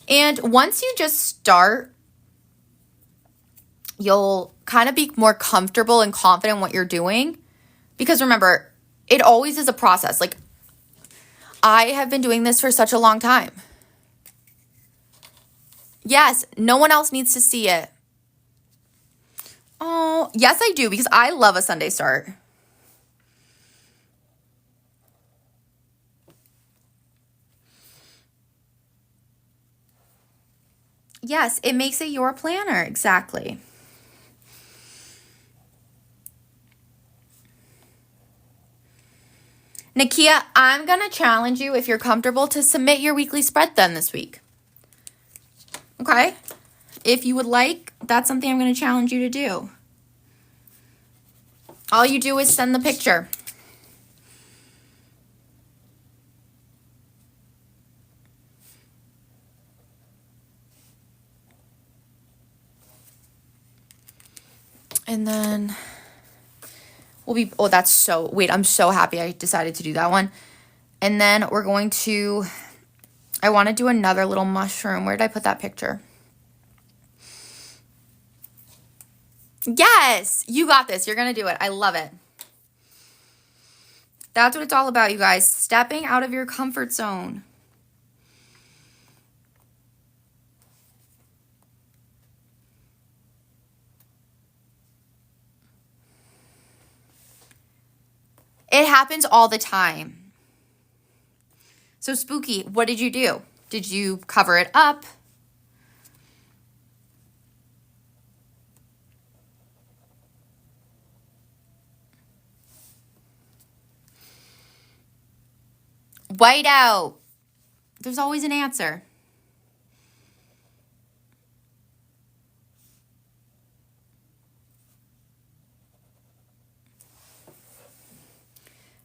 And once you just start, you'll kind of be more comfortable and confident in what you're doing. Because remember, it always is a process. Like, I have been doing this for such a long time. Yes, no one else needs to see it. Oh, yes, I do, because I love a Sunday start. Yes, it makes it your planner, exactly. Nakia, I'm going to challenge you, if you're comfortable, to submit your weekly spread then this week. Okay? If you would like, that's something I'm going to challenge you to do. All you do is send the picture. And then we'll be, oh, that's so, wait, I'm so happy I decided to do that one. And then we're going to, I want to do another little mushroom. Where did I put that picture? Yes, you got this. You're going to do it. I love it. That's what it's all about, you guys. Stepping out of your comfort zone. It happens all the time. So Spooky, what did you do? Did you cover it up? White out. There's always an answer.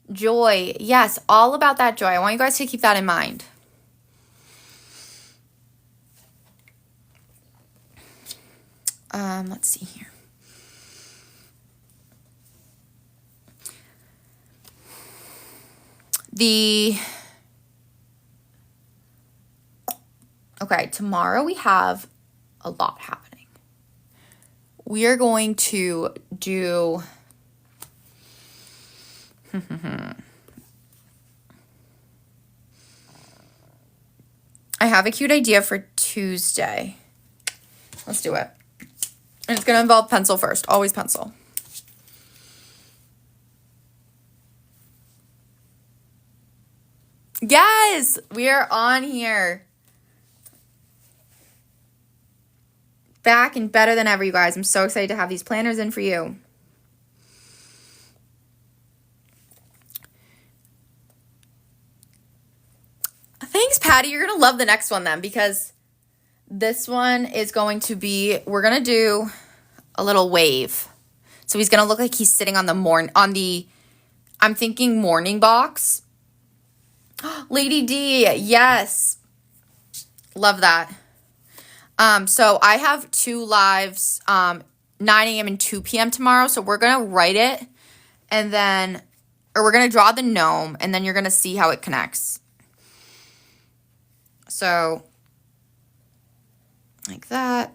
Joy. Yes, all about that joy. I want you guys to keep that in mind. Let's see here. Okay, tomorrow we have a lot happening. We are going to do I have a cute idea for Tuesday. Let's do it. And it's going to involve pencil first. Always pencil. Yes, we are on here. Back and better than ever, you guys. I'm so excited to have these planners in for you. Thanks, Patty. You're going to love the next one then, because this one is going to be, we're going to do a little wave. So he's going to look like he's sitting on the I'm thinking morning box. Lady D, yes. Love that. So I have 2 lives, 9 a.m. and 2 p.m. tomorrow. So we're going to write it and then, or we're going to draw the gnome and then you're going to see how it connects. So like that.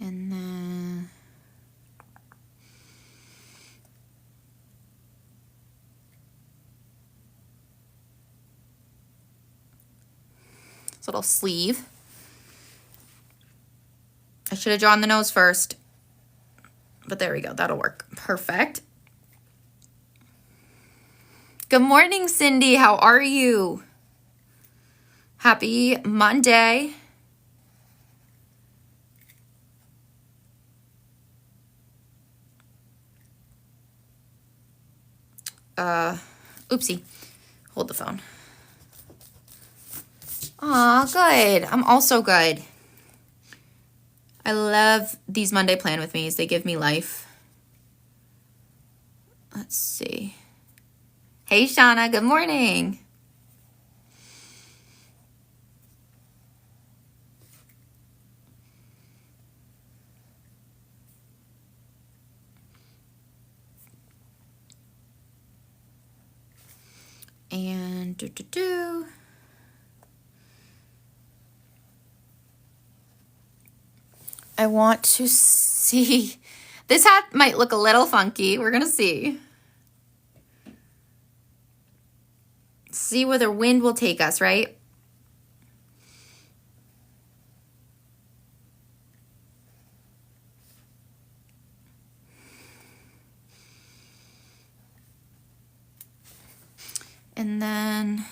And then this little sleeve. I should have drawn the nose first, but there we go. That'll work. Perfect. Good morning, Cindy. How are you? Happy Monday. Oopsie. Hold the phone. Aw, good. I'm also good. I love these Monday plan with me's. They give me life. Let's see. Hey, Shauna. Good morning. And I want to see. This hat might look a little funky. We're going to see. See where the wind will take us, right? And then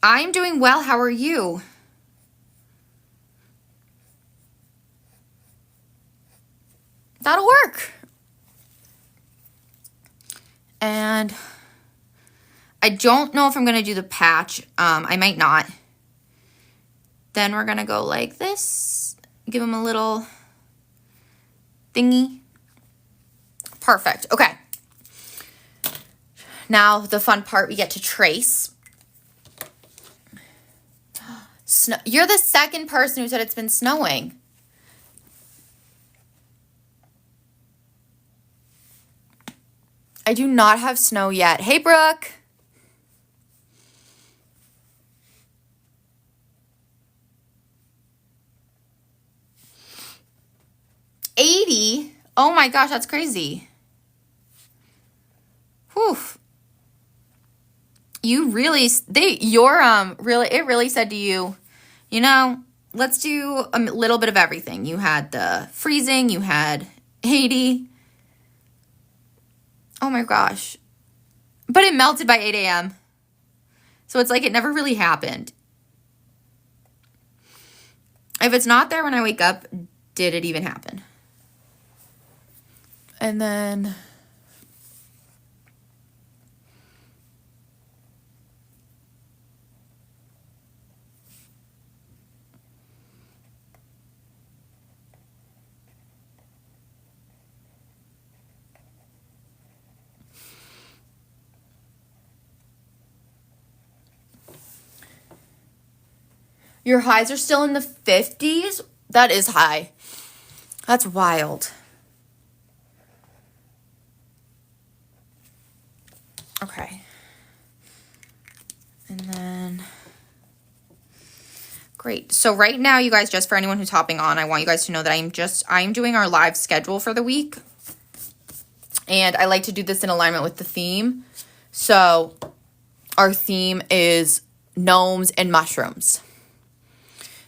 I'm doing well. How are you? That'll work. And I don't know if I'm going to do the patch. I might not. Then we're going to go like this. Give him a little thingy. Perfect. Okay. Now the fun part, we get to trace. Snow. You're the second person who said it's been snowing. I do not have snow yet. Hey, Brooke. $80? Oh my gosh, that's crazy. Whew. You really, it really said to you, you know, let's do a little bit of everything. You had the freezing, you had 80. Oh my gosh. But it melted by 8 a.m. So it's like it never really happened. If it's not there when I wake up, did it even happen? And then your highs are still in the 50s? That is high. That's wild. Okay. And then, great. So right now, you guys, just for anyone who's hopping on, I want you guys to know that I'm doing our live schedule for the week. And I like to do this in alignment with the theme. So our theme is gnomes and mushrooms.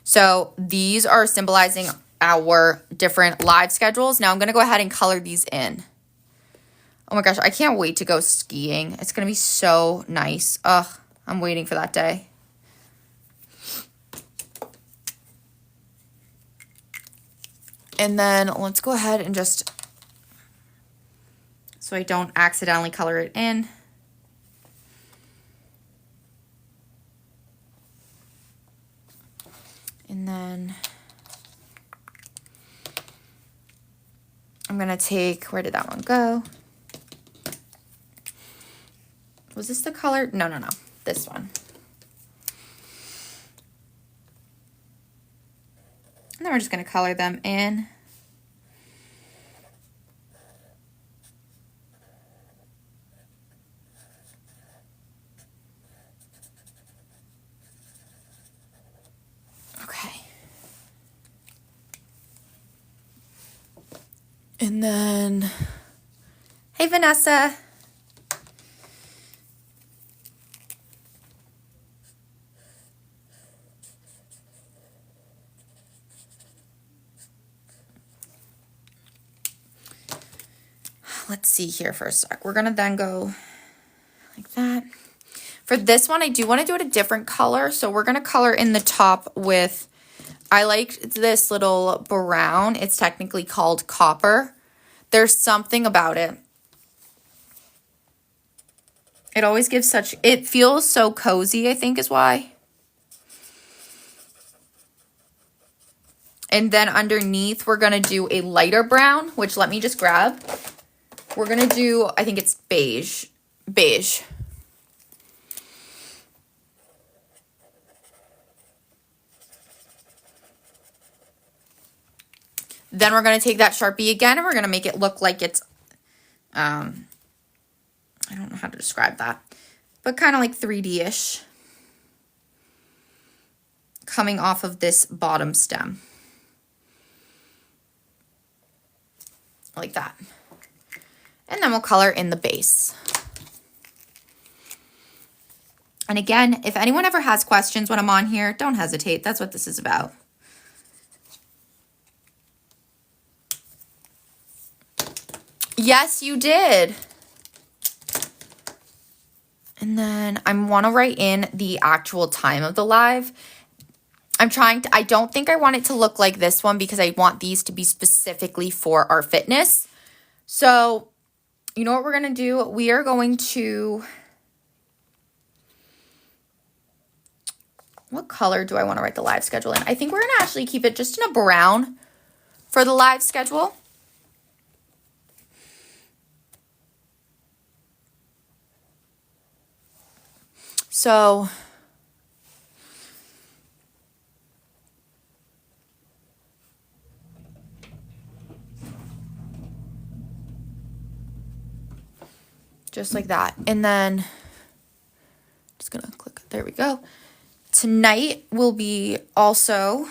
So these are symbolizing our different live schedules. Now I'm going to go ahead and color these in. Oh my gosh, I can't wait to go skiing. It's going to be so nice. Ugh, I'm waiting for that day. And then let's go ahead and just, so I don't accidentally color it in. And then I'm going to take, where did that one go? Was this the color? No. This one. And then we're just going to color them in. Okay. And then, hey, Vanessa. Let's see here for a sec. We're going to then go like that. For this one, I do want to do it a different color. So we're going to color in the top with, I like this little brown. It's technically called copper. There's something about it. It always gives such, it feels so cozy, I think is why. And then underneath, we're going to do a lighter brown, which let me just grab. We're going to do, I think it's beige. Beige. Then we're going to take that Sharpie again, and we're going to make it look like it's, I don't know how to describe that, but kind of like 3D-ish. Coming off of this bottom stem. Like that. And then we'll color in the base. And again, if anyone ever has questions when I'm on here, don't hesitate. That's what this is about. Yes, you did. And then I want to write in the actual time of the live. I don't think I want it to look like this one because I want these to be specifically for our fitness. So, you know what we're going to do? We are going to, what color do I want to write the live schedule in? I think we're going to actually keep it just in a brown for the live schedule. So just like that. And then just gonna click, there we go. Tonight will be also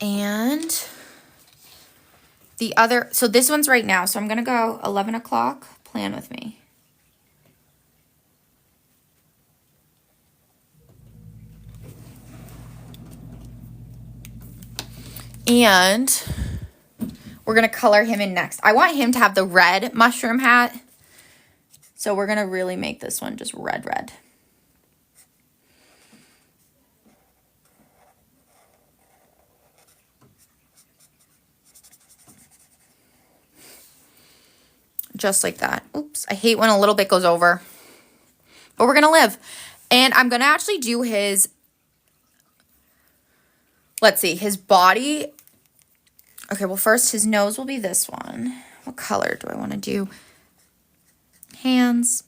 and the other, so this one's right now. So I'm gonna go 11 o'clock, plan with me. And we're gonna color him in next. I want him to have the red mushroom hat. So we're gonna really make this one just red, red. Just like that. Oops, I hate when a little bit goes over. But we're gonna live. And I'm gonna actually do his, let's see, his body. Okay, well first his nose will be this one. What color do I wanna do? Hands.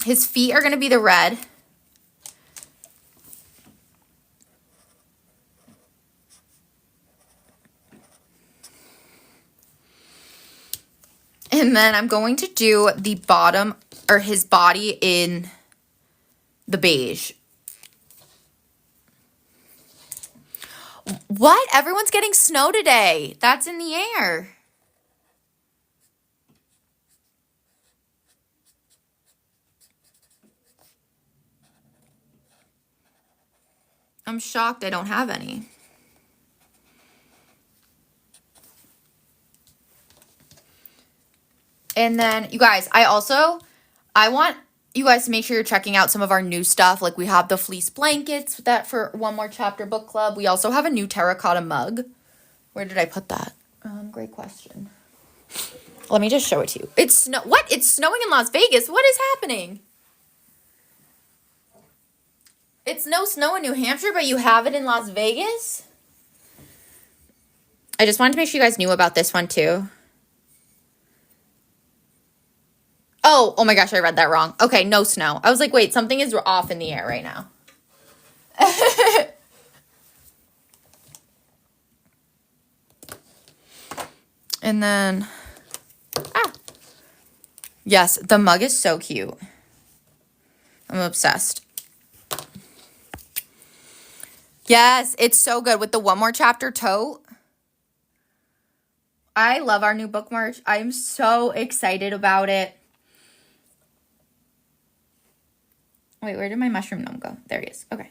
His feet are gonna be the red. And then I'm going to do the bottom, or his body in the beige. What? Everyone's getting snow today. That's in the air. I'm shocked I don't have any. And then, you guys, I want you guys to make sure you're checking out some of our new stuff. Like, we have the fleece blankets that for One More Chapter book club. We also have a new terracotta mug. Where did I put that? Great question. Let me just show it to you. It's snowing in Las Vegas. What is happening? It's no snow in New Hampshire, but you have it in Las Vegas? I just wanted to make sure you guys knew about this one too. Oh my gosh, I read that wrong. Okay, no snow. I was like, wait, something is off in the air right now. And then, yes, the mug is so cute. I'm obsessed. Yes, it's so good with the One More Chapter tote. I love our new book merch. I'm so excited about it. Wait, where did my mushroom gnome go? There he is. Okay.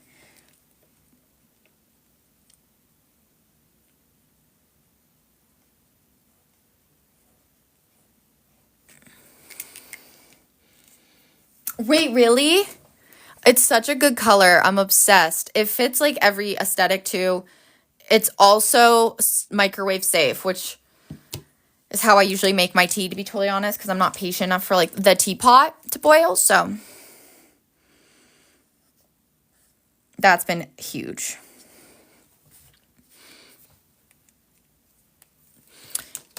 Wait, really? It's such a good color. I'm obsessed. It fits like every aesthetic too. It's also microwave safe, which is how I usually make my tea, to be totally honest, because I'm not patient enough for like the teapot to boil. So that's been huge.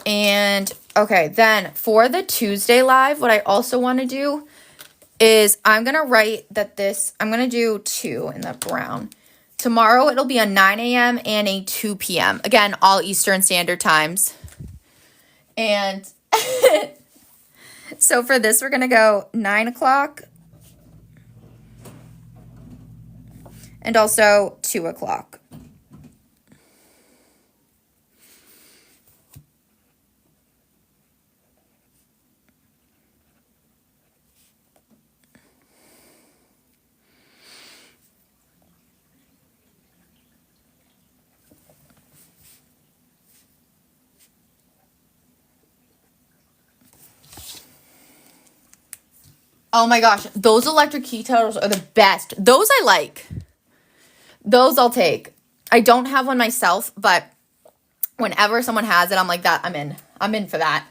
And okay, then for the Tuesday live, what I also want to do is I'm going to write that this, I'm going to do 2 in the brown. Tomorrow it'll be a 9 a.m. and a 2 p.m. Again, all Eastern Standard Times. And so for this, we're going to go 9 o'clock and also 2 o'clock. Oh my gosh, those electric key totals are the best. Those I like. Those I'll take. I don't have one myself, but whenever someone has it, I'm like, that, I'm in. I'm in for that.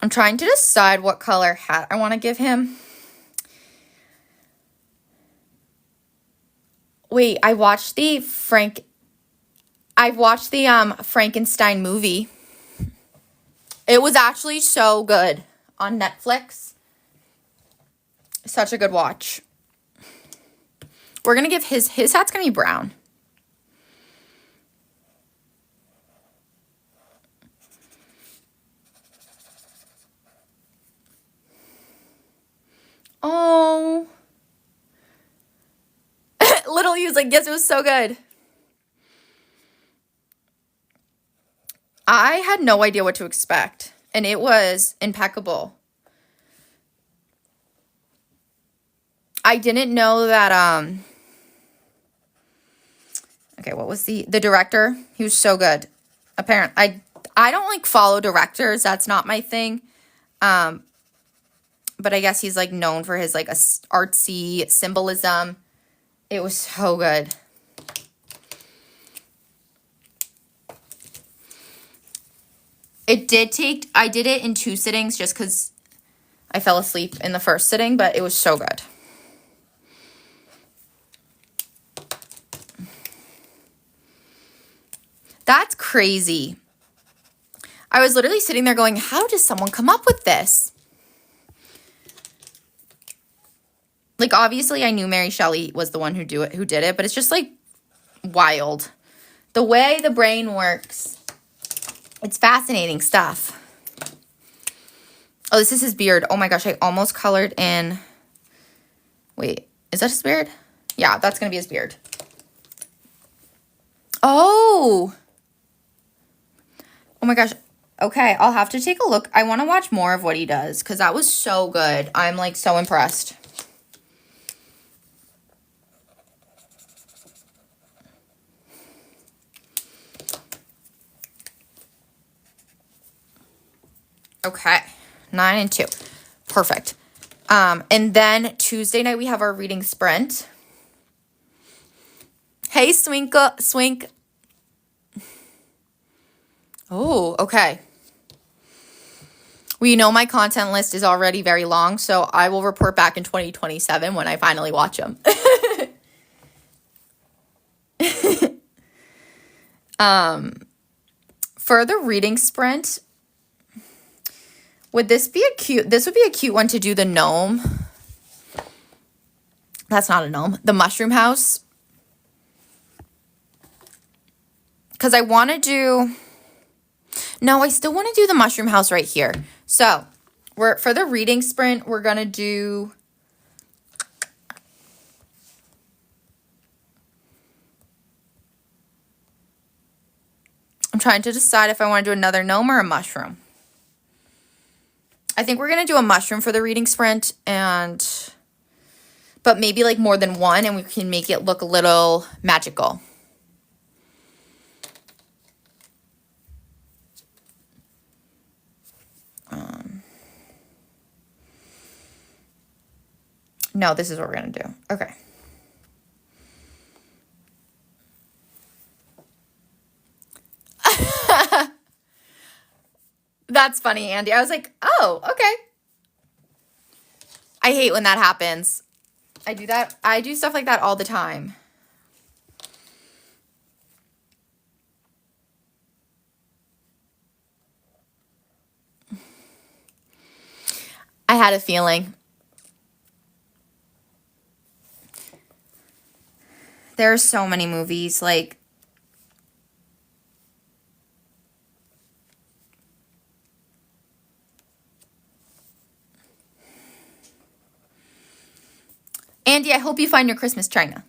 I'm trying to decide what color hat I want to give him. Wait, I watched the Frankenstein movie. It was actually so good on Netflix. Such a good watch. We're going to give his hat's going to be brown. Oh. Little U's like, yes, it was so good. I had no idea what to expect, and it was impeccable. I didn't know that, okay, what was the director? He was so good. Apparently, I don't, like, follow directors. That's not my thing. But I guess he's, like, known for his, like, artsy symbolism. It was so good. I did it in 2 sittings just because I fell asleep in the first sitting, but it was so good. That's crazy. I was literally sitting there going, how does someone come up with this? Like, obviously, I knew Mary Shelley was the one who did it, but it's just, like, wild. The way the brain works. It's fascinating stuff. Oh, this is his beard. Oh, my gosh, I almost colored in. Wait, is that his beard? Yeah, that's going to be his beard. Oh. Oh, my gosh. Okay, I'll have to take a look. I want to watch more of what he does because that was so good. I'm, like, so impressed. Okay, 9 and 2. Perfect. And then Tuesday night we have our reading sprint. Hey, Swink. Oh, okay. Well, you know my content list is already very long, so I will report back in 2027 when I finally watch them. For the reading sprint, this would be a cute one to do the gnome. That's not a gnome. The mushroom house. Because I want to do... No, I still want to do the mushroom house right here. So, for the reading sprint, we're going to do... I'm trying to decide if I want to do another gnome or a mushroom. I think we're going to do a mushroom for the reading sprint, but maybe like more than one, and we can make it look a little magical. No, this is what we're going to do. Okay. That's funny, Andy. I was like, oh, okay. I hate when that happens. I do stuff like that all the time. I had a feeling. There are so many movies, like... Andy, I hope you find your Christmas china.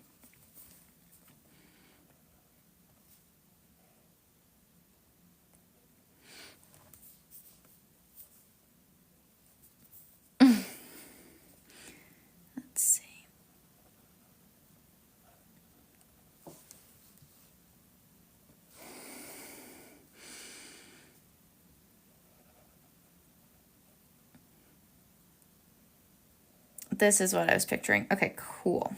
Let's see. This is what I was picturing. Okay, cool.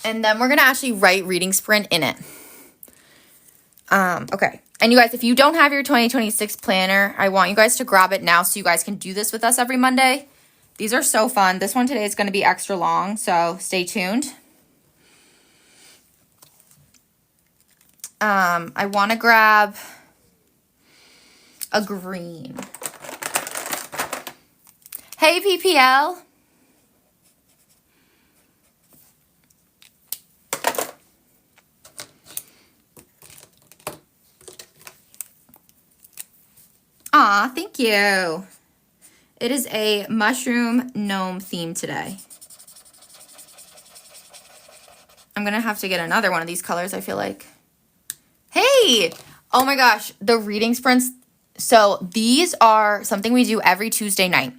And then we're going to actually write reading sprint in it. Okay. And you guys, if you don't have your 2026 planner, I want you guys to grab it now so you guys can do this with us every Monday. These are so fun. This one today is going to be extra long, so stay tuned. I want to grab a green. Hey, PPL. Aw, thank you. It is a mushroom gnome theme today. I'm going to have to get another one of these colors, I feel like. Hey! Oh my gosh, the reading sprints. So these are something we do every Tuesday night.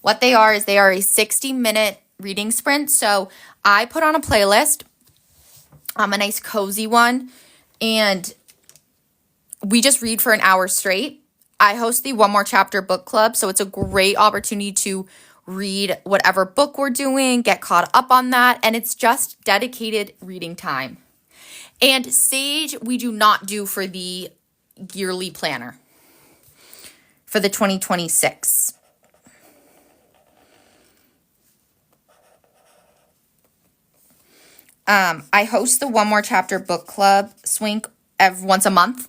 What they are is they are a 60-minute reading sprint. So I put on a playlist, a nice cozy one, and we just read for an hour straight. I host the One More Chapter book club, so it's a great opportunity to read whatever book we're doing, get caught up on that, and it's just dedicated reading time. And Sage, we do not do for the yearly planner for the 2026. I host the One More Chapter book club swing once a month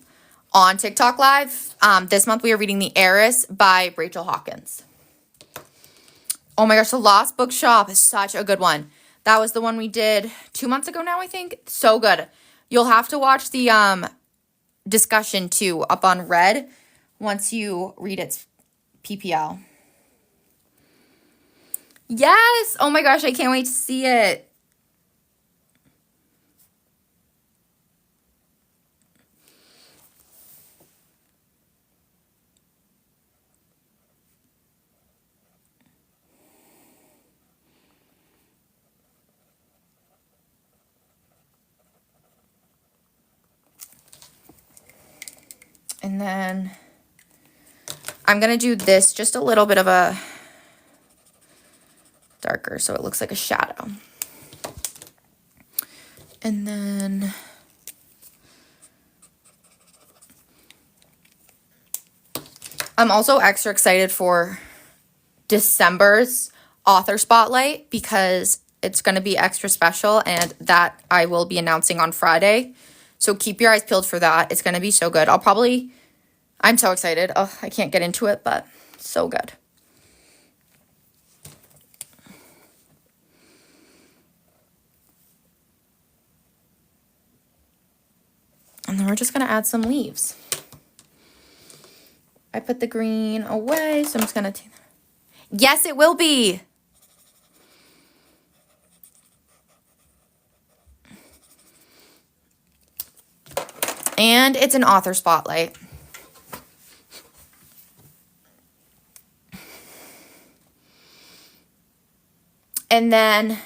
on TikTok Live. This month we are reading The Heiress by Rachel Hawkins. Oh my gosh, The Lost Bookshop is such a good one. That was the one we did 2 months ago now, I think. So good. You'll have to watch the discussion too up on Red once you read its PPL. Yes! Oh my gosh, I can't wait to see it. And then I'm going to do this just a little bit of a darker so it looks like a shadow. And then I'm also extra excited for December's author spotlight because it's going to be extra special, and that I will be announcing on Friday. So keep your eyes peeled for that. It's going to be so good. I'm so excited. Oh, I can't get into it, but so good. And then we're just going to add some leaves. I put the green away, so I'm just going to... Yes, it will be. And it's an author spotlight. And then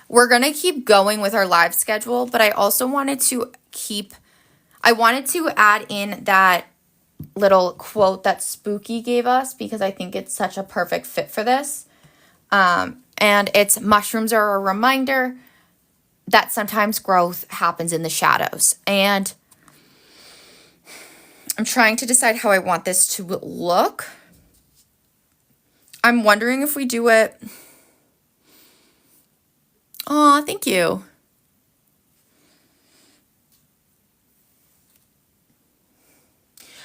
we're going to keep going with our live schedule, but I also wanted to add in that little quote that Spooky gave us because I think it's such a perfect fit for this. And it's mushrooms are a reminder that sometimes growth happens in the shadows. And I'm trying to decide how I want this to look. I'm wondering if we do it... Aw, thank you.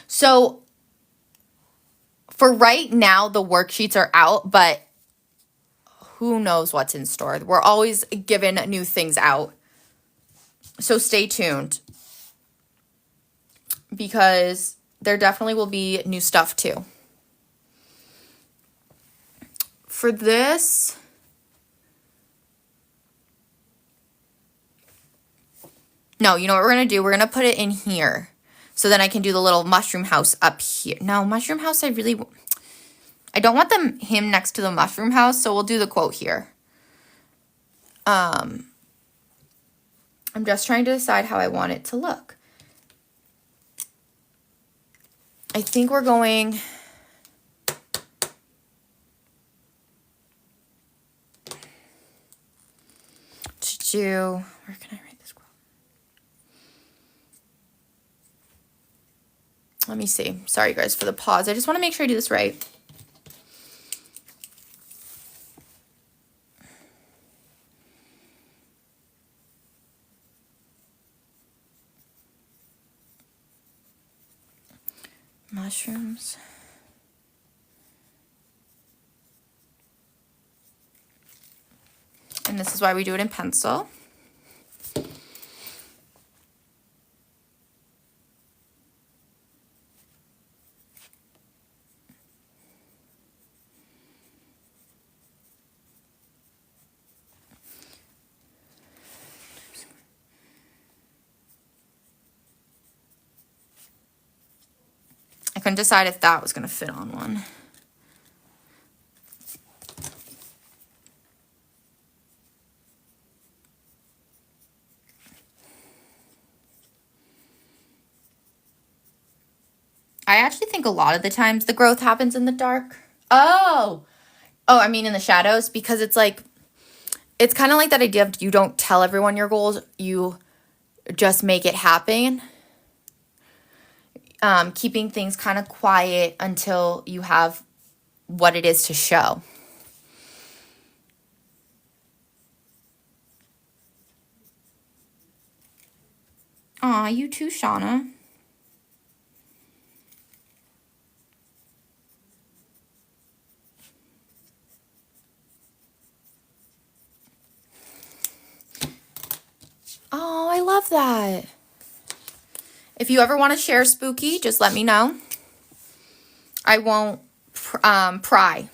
So for right now, the worksheets are out, but who knows what's in store. We're always given new things out. So stay tuned because there definitely will be new stuff too. For this... No, you know what we're going to do? We're going to put it in here. So then I can do the little mushroom house up here. No, mushroom house, I don't want him next to the mushroom house, so we'll do the quote here. I'm just trying to decide how I want it to look. I think we're going... to do... Where can I write this quote? Let me see. Sorry, guys, for the pause. I just want to make sure I do this right. Mushrooms. And this is why we do it in pencil. I couldn't decide if that was going to fit on one. I actually think a lot of the times the growth happens in the dark. Oh, I mean in the shadows, because it's like, it's kind of like that idea of you don't tell everyone your goals, you just make it happen. Keeping things kind of quiet until you have what it is to show. Aw, you too, Shauna. Oh, I love that. If you ever want to share spooky, just let me know. I won't pry.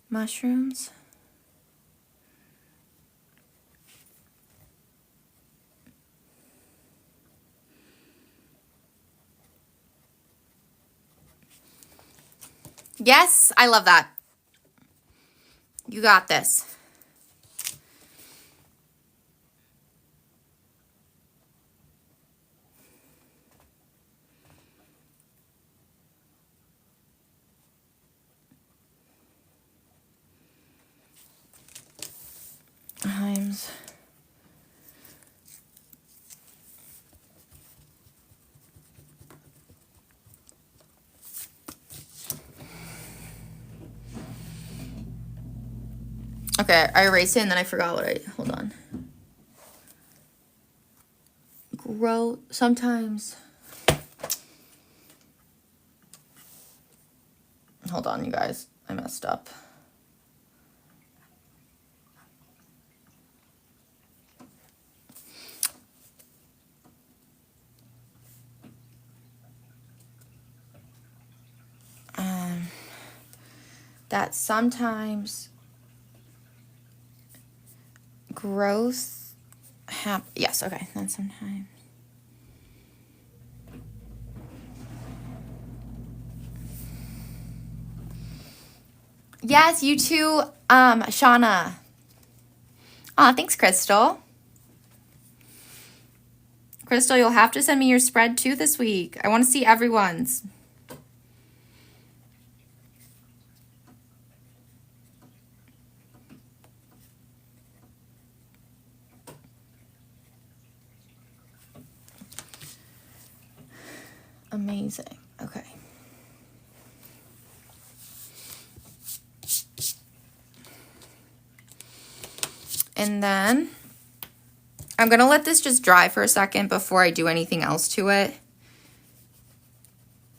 Mushrooms. Yes, I love that. You got this. Times. Okay, I erased it and then I forgot what hold on. Grow, sometimes. Hold on, you guys. I messed up. That sometimes growth yes, okay, then sometimes. Yes, you too, Shauna. Aw, thanks, Crystal. Crystal, you'll have to send me your spread too this week. I want to see everyone's. Amazing. Okay. And then I'm going to let this just dry for a second before I do anything else to it.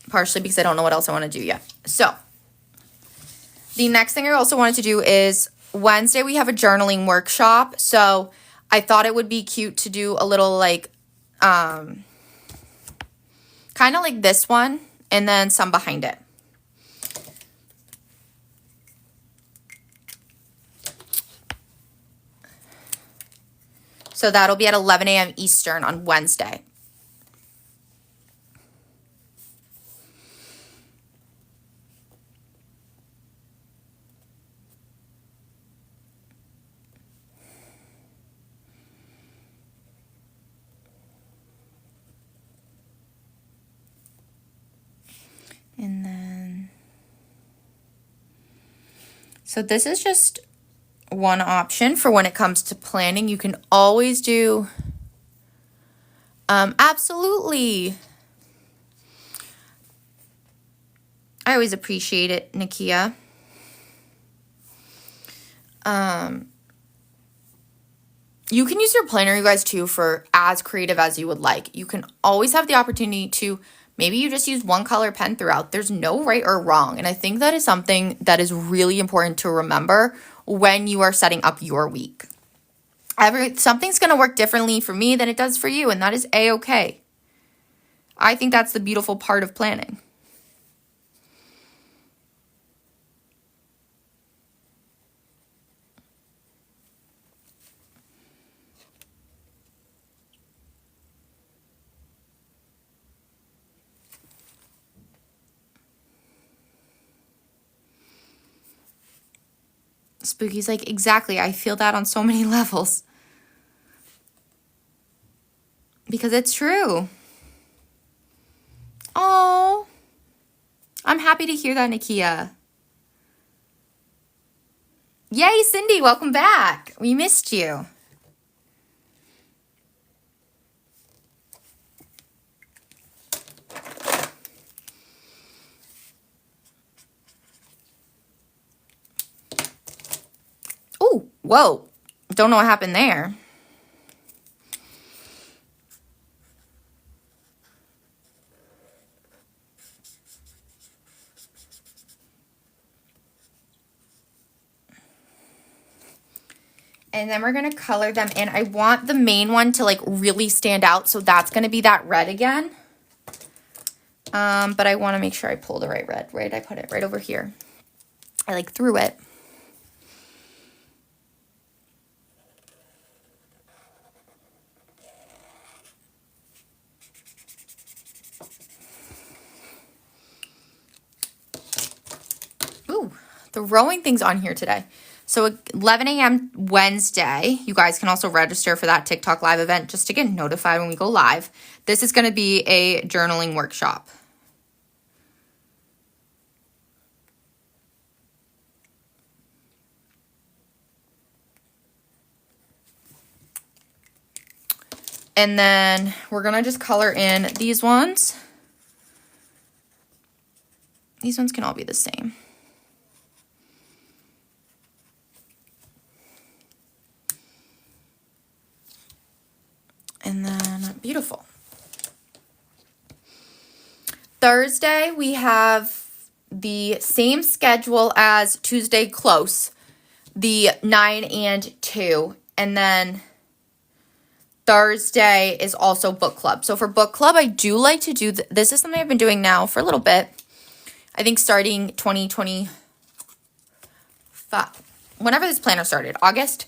Partially because I don't know what else I want to do yet. So the next thing I also wanted to do is Wednesday we have a journaling workshop. So I thought it would be cute to do a little like, kind of like this one and then some behind it. So that'll be at 11 a.m. Eastern on Wednesday. So this is just one option for when it comes to planning. You can always do, absolutely. I always appreciate it, Nakia. You can use your planner, you guys, too, for as creative as you would like. You can always have the opportunity to, maybe you just use one color pen throughout. There's no right or wrong. And I think that is something that is really important to remember when you are setting up your week. Something's going to work differently for me than it does for you, and that is A-okay. I think that's the beautiful part of planning. Spooky's like, exactly. I feel that on so many levels. Because it's true. Oh, I'm happy to hear that, Nakia. Yay, Cindy, welcome back. We missed you. Oh, whoa. Don't know what happened there. And then we're going to color them in. I want the main one to like really stand out. So that's going to be that red again. But I want to make sure I pull the right red. Where did I put it? Right over here. I like threw it. Ooh, throwing things on here today. So 11 a.m. Wednesday, you guys can also register for that TikTok live event just to get notified when we go live. This is going to be a journaling workshop. And then we're going to just color in these ones. These ones can all be the same. And then, beautiful. Thursday, we have the same schedule as Tuesday close, the 9 and 2. And then Thursday is also book club. So for book club, I do like to do, this is something I've been doing now for a little bit. I think starting 2025, whenever this planner started, August,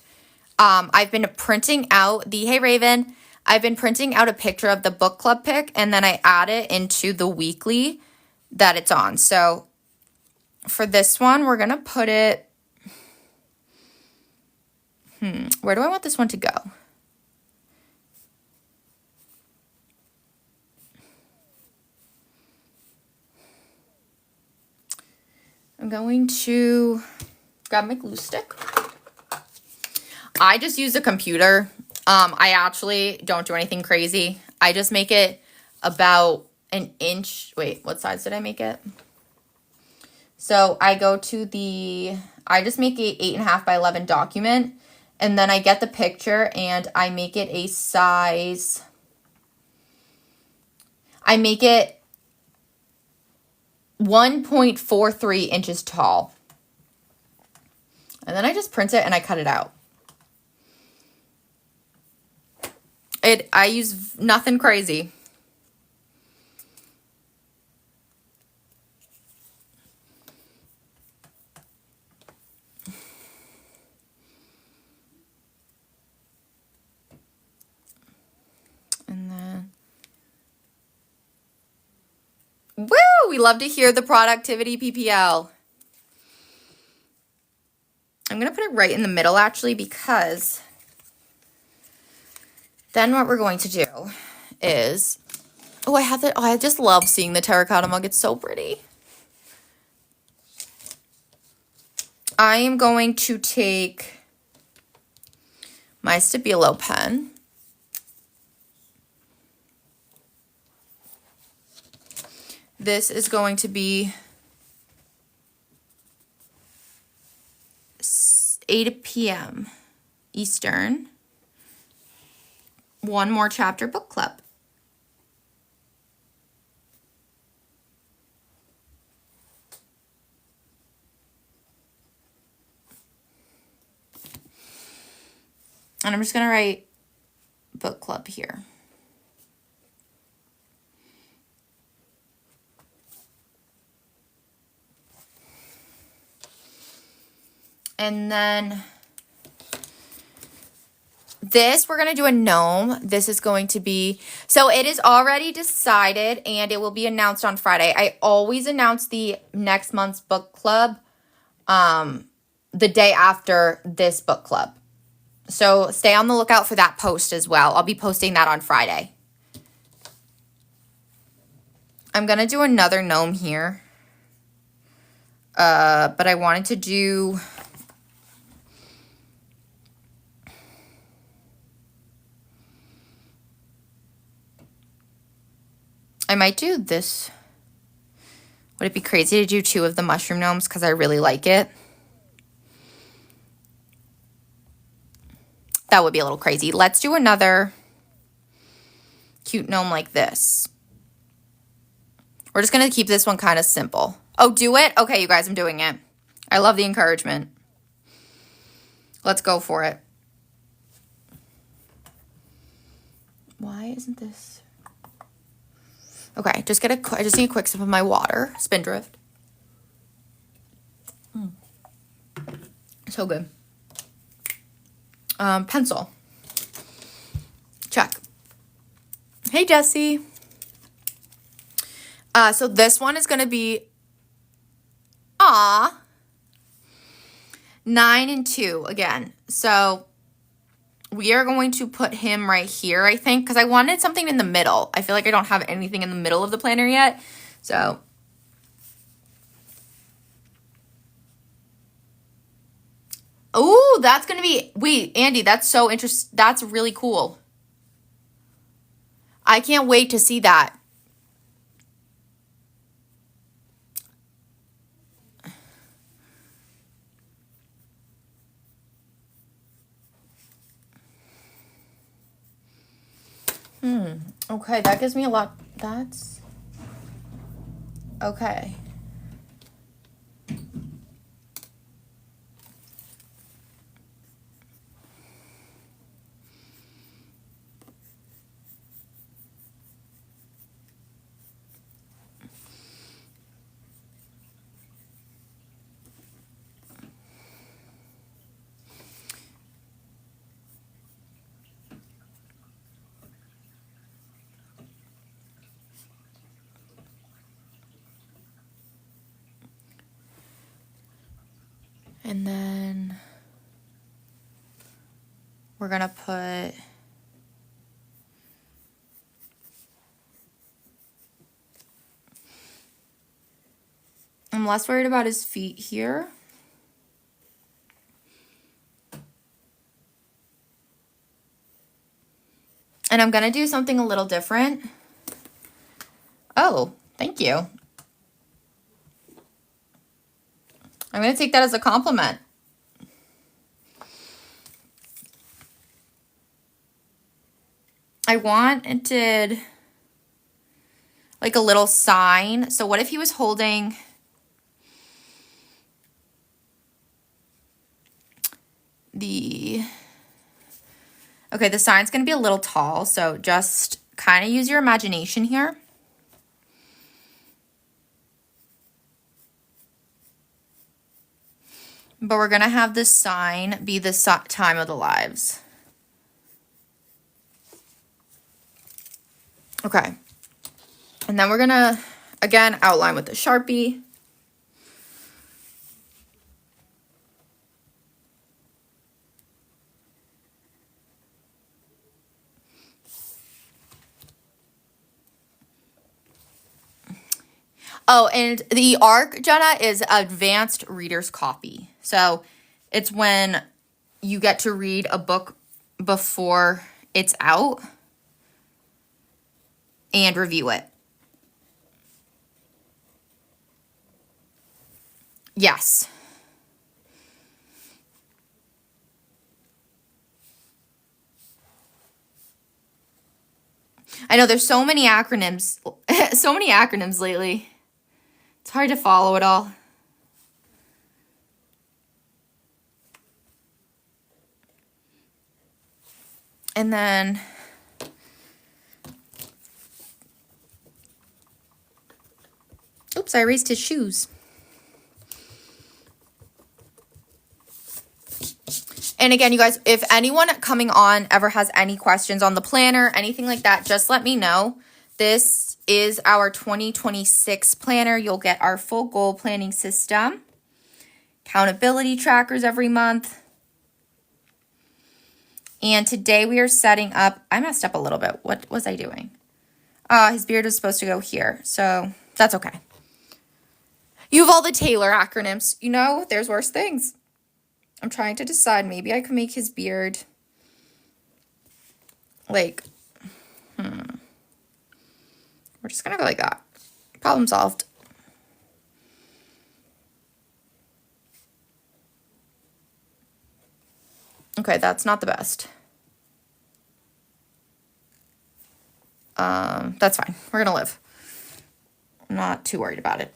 I've been printing out the, hey Raven, I've been printing out a picture of the book club pick, and then I add it into the weekly that it's on. So for this one, we're going to put it, where do I want this one to go? I'm going to grab my glue stick. I just use a computer. I actually don't do anything crazy. I just make it about an inch. Wait, what size did I make it? So I go to I just make a 8.5 by 11 document, and then I get the picture and I make it a size. I make it 1.43 inches tall. And then I just print it and I cut it out. I use nothing crazy. And then, woo! We love to hear the productivity PPL. I'm going to put it right in the middle, actually, because then what we're going to do is, oh, I just love seeing the terracotta mug. It's so pretty. I am going to take my Stabilo pen. This is going to be 8 p.m. Eastern. One more chapter book club. And I'm just going to write book club here. And then this, we're going to do a gnome. This is going to be, so it is already decided and it will be announced on Friday. I always announce the next month's book club the day after this book club. So stay on the lookout for that post as well. I'll be posting that on Friday. I'm going to do another gnome here. But I wanted to do... I might do this. Would it be crazy to do 2 of the mushroom gnomes because I really like it? That would be a little crazy. Let's do another cute gnome like this. We're just going to keep this one kind of simple. Oh, do it? Okay, you guys, I'm doing it. I love the encouragement. Let's go for it. Why isn't this... Okay, I just need a quick sip of my water. Spindrift. So good. Pencil. Check. Hey, Jessie. So this one is going to be 9 and 2 again. So we are going to put him right here, I think, because I wanted something in the middle. I feel like I don't have anything in the middle of the planner yet. So oh, that's going to be, wait, Andy, that's so interesting. That's really cool. I can't wait to see that. Okay, that gives me a lot. That's okay. And then we're going to put I'm less worried about his feet here. And I'm going to do something a little different. Oh, thank you. I'm going to take that as a compliment. I wanted like a little sign. So what if he was holding the... Okay, the sign's going to be a little tall, so just kind of use your imagination here. But we're going to have this sign be the time of the lives. Okay. And then we're going to, again, outline with the Sharpie. Oh, and the ARC, Jenna, is advanced reader's copy. So it's when you get to read a book before it's out and review it. Yes. I know there's so many acronyms, so many acronyms lately. It's hard to follow it all. And then oops, I erased his shoes. And again, you guys, if anyone coming on ever has any questions on the planner, anything like that, just let me know. This is our 2026 planner. You'll get our full goal planning system, accountability trackers every month. And today we are setting up, I messed up a little bit. What was I doing? His beard was supposed to go here, so that's okay. You have all the Taylor acronyms. You know, there's worse things. I'm trying to decide. Maybe I could make his beard like, we're just gonna go like that. Problem solved. Okay, that's not the best. That's fine. We're gonna live. I'm not too worried about it.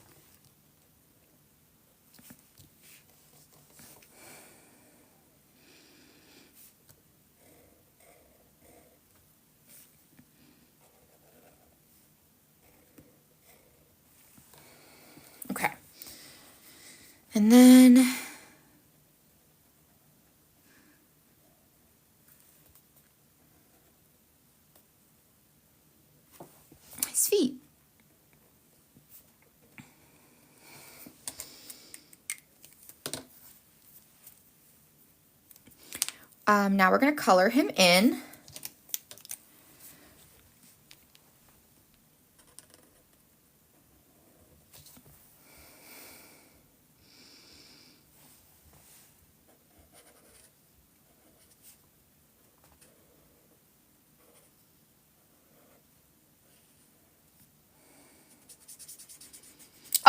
Okay. And then his feet. Now we're going to color him in.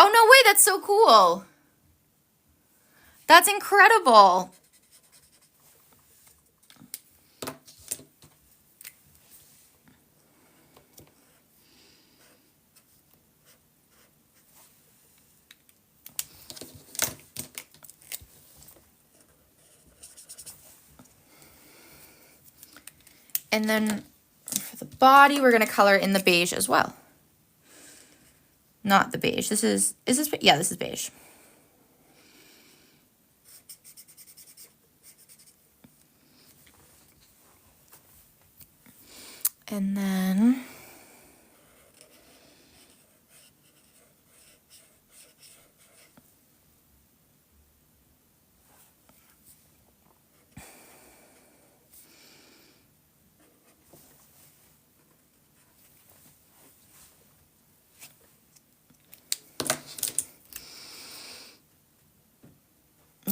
Oh, no way. That's so cool. That's incredible. And then for the body, we're going to color in the beige as well. Not the beige. This is this, yeah, this is beige. And then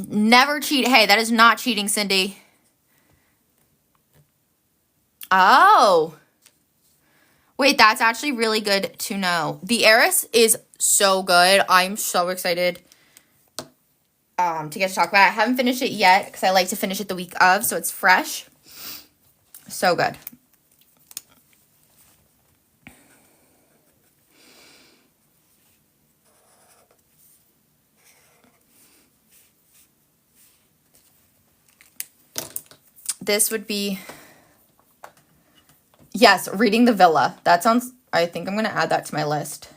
never cheat. Hey, that is not cheating, Cindy. Oh. Wait, that's actually really good to know. The Heiress is so good. I'm so excited to get to talk about it. I haven't finished it yet because I like to finish it the week of, so it's fresh. So good. This would be, yes, reading the villa. That sounds, I think I'm going to add that to my list.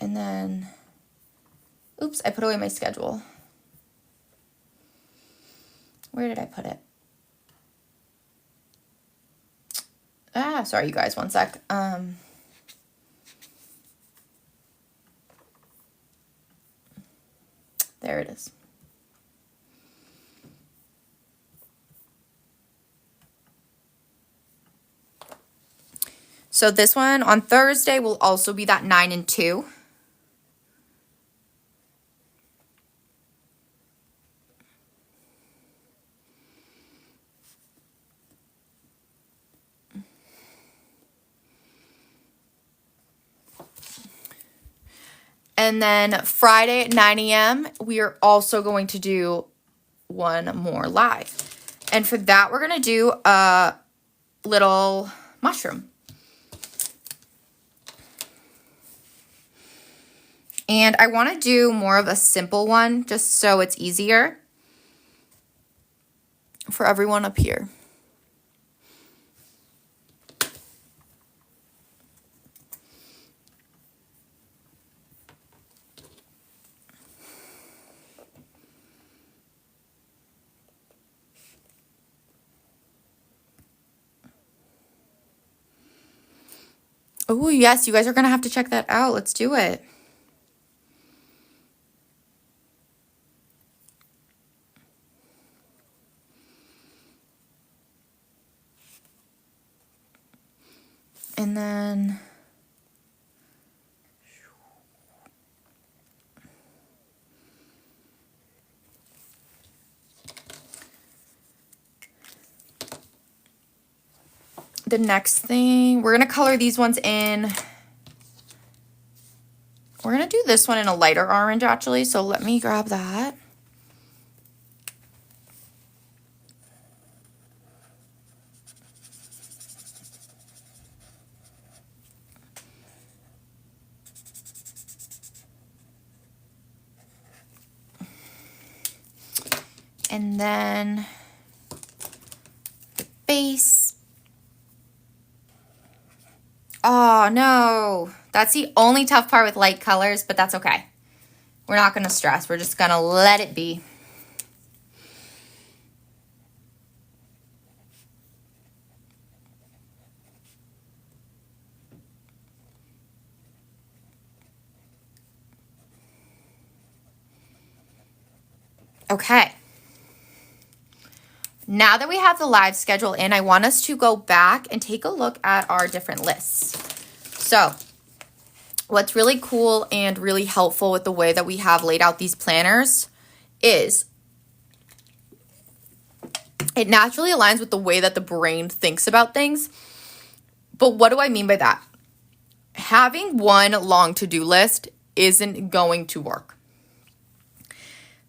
And then, oops, I put away my schedule. Where did I put it? Sorry, you guys, one sec. There it is. So this one on Thursday will also be that 9 and 2. And then Friday at 9 a.m., we are also going to do one more live. And for that, we're going to do a little mushroom. And I want to do more of a simple one just so it's easier for everyone up here. Oh, yes, you guys are going to have to check that out. Let's do it. And then the next thing, we're going to color these ones in. We're going to do this one in a lighter orange, actually, so let me grab that. And then the base. Oh, no. That's the only tough part with light colors, but that's okay. We're not going to stress. We're just going to let it be. Okay. Now that we have the live schedule in, I want us to go back and take a look at our different lists. So what's really cool and really helpful with the way that we have laid out these planners is it naturally aligns with the way that the brain thinks about things. But what do I mean by that? Having one long to-do list isn't going to work.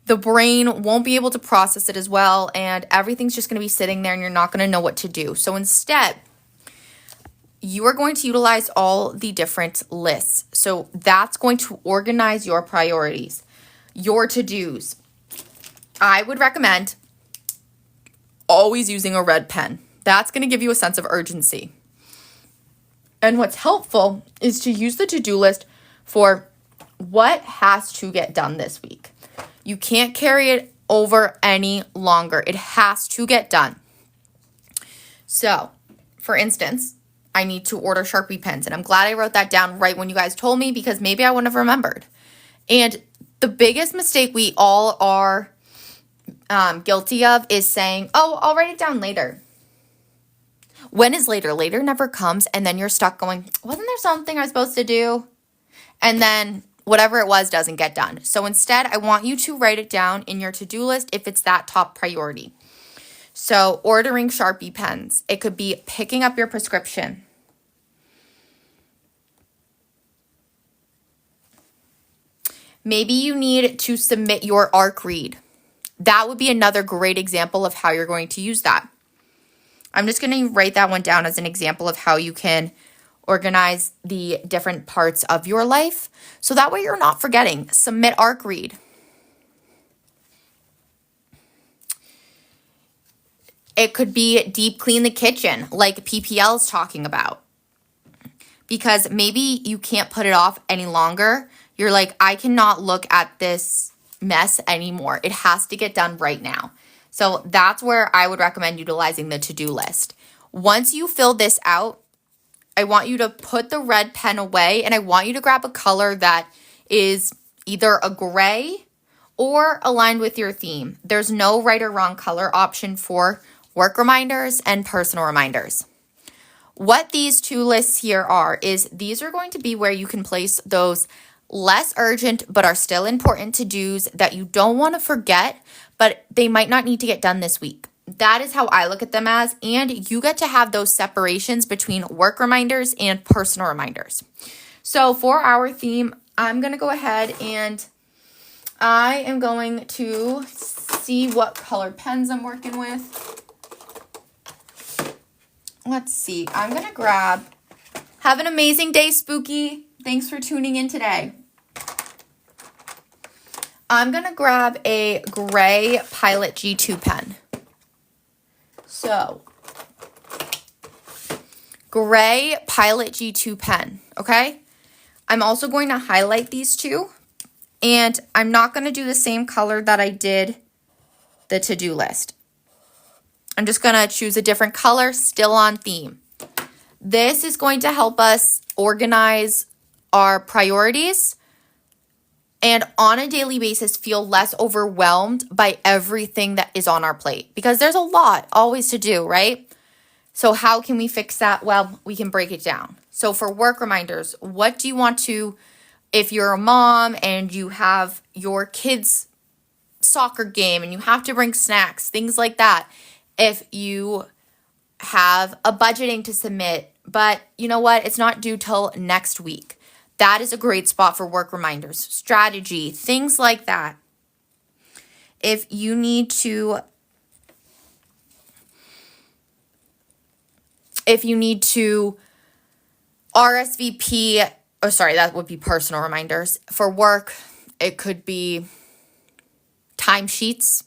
The brain won't be able to process it as well, and everything's just going to be sitting there and you're not going to know what to do. So instead, you are going to utilize all the different lists. So that's going to organize your priorities, your to-dos. I would recommend always using a red pen. That's going to give you a sense of urgency. And what's helpful is to use the to-do list for what has to get done this week. You can't carry it over any longer. It has to get done. So, for instance, I need to order Sharpie pens. And I'm glad I wrote that down right when you guys told me because maybe I wouldn't have remembered. And the biggest mistake we all are guilty of is saying, oh, I'll write it down later. When is later? Later never comes. And then you're stuck going, wasn't there something I was supposed to do? And then whatever it was doesn't get done. So instead, I want you to write it down in your to-do list if it's that top priority. So ordering Sharpie pens. It could be picking up your prescription. Maybe you need to submit your ARC read. That would be another great example of how you're going to use that. I'm just going to write that one down as an example of how you can organize the different parts of your life. So that way you're not forgetting. Submit ARC read. It could be deep clean the kitchen like PPL is talking about. Because maybe you can't put it off any longer. You're like, I cannot look at this mess anymore. It has to get done right now. So that's where I would recommend utilizing the to-do list. Once you fill this out, I want you to put the red pen away and I want you to grab a color that is either a gray or aligned with your theme. There's no right or wrong color option for work reminders and personal reminders. What these two lists here are is these are going to be where you can place those less urgent but are still important to-dos that you don't want to forget, but they might not need to get done this week. That is how I look at them as, and you get to have those separations between work reminders and personal reminders. So for our theme, I'm going to go ahead and I am going to see what colored pens I'm working with. Let's see. I'm going to grab. Have an amazing day, Spooky. Thanks for tuning in today. I'm going to grab a gray Pilot G2 pen. So, gray Pilot G2 pen, okay? I'm also going to highlight these two. And I'm not going to do the same color that I did the to-do list. I'm just going to choose a different color, still on theme. This is going to help us organize our priorities and on a daily basis feel less overwhelmed by everything that is on our plate. Because there's a lot always to do, right? So how can we fix that? Well, we can break it down. So for work reminders, what do you want to, if you're a mom and you have your kids' soccer game and you have to bring snacks, things like that. If you have a budgeting to submit, but you know what? It's not due till next week. That is a great spot for work reminders, strategy, things like that. If you need to RSVP, oh, sorry, that would be personal reminders. For work, it could be timesheets.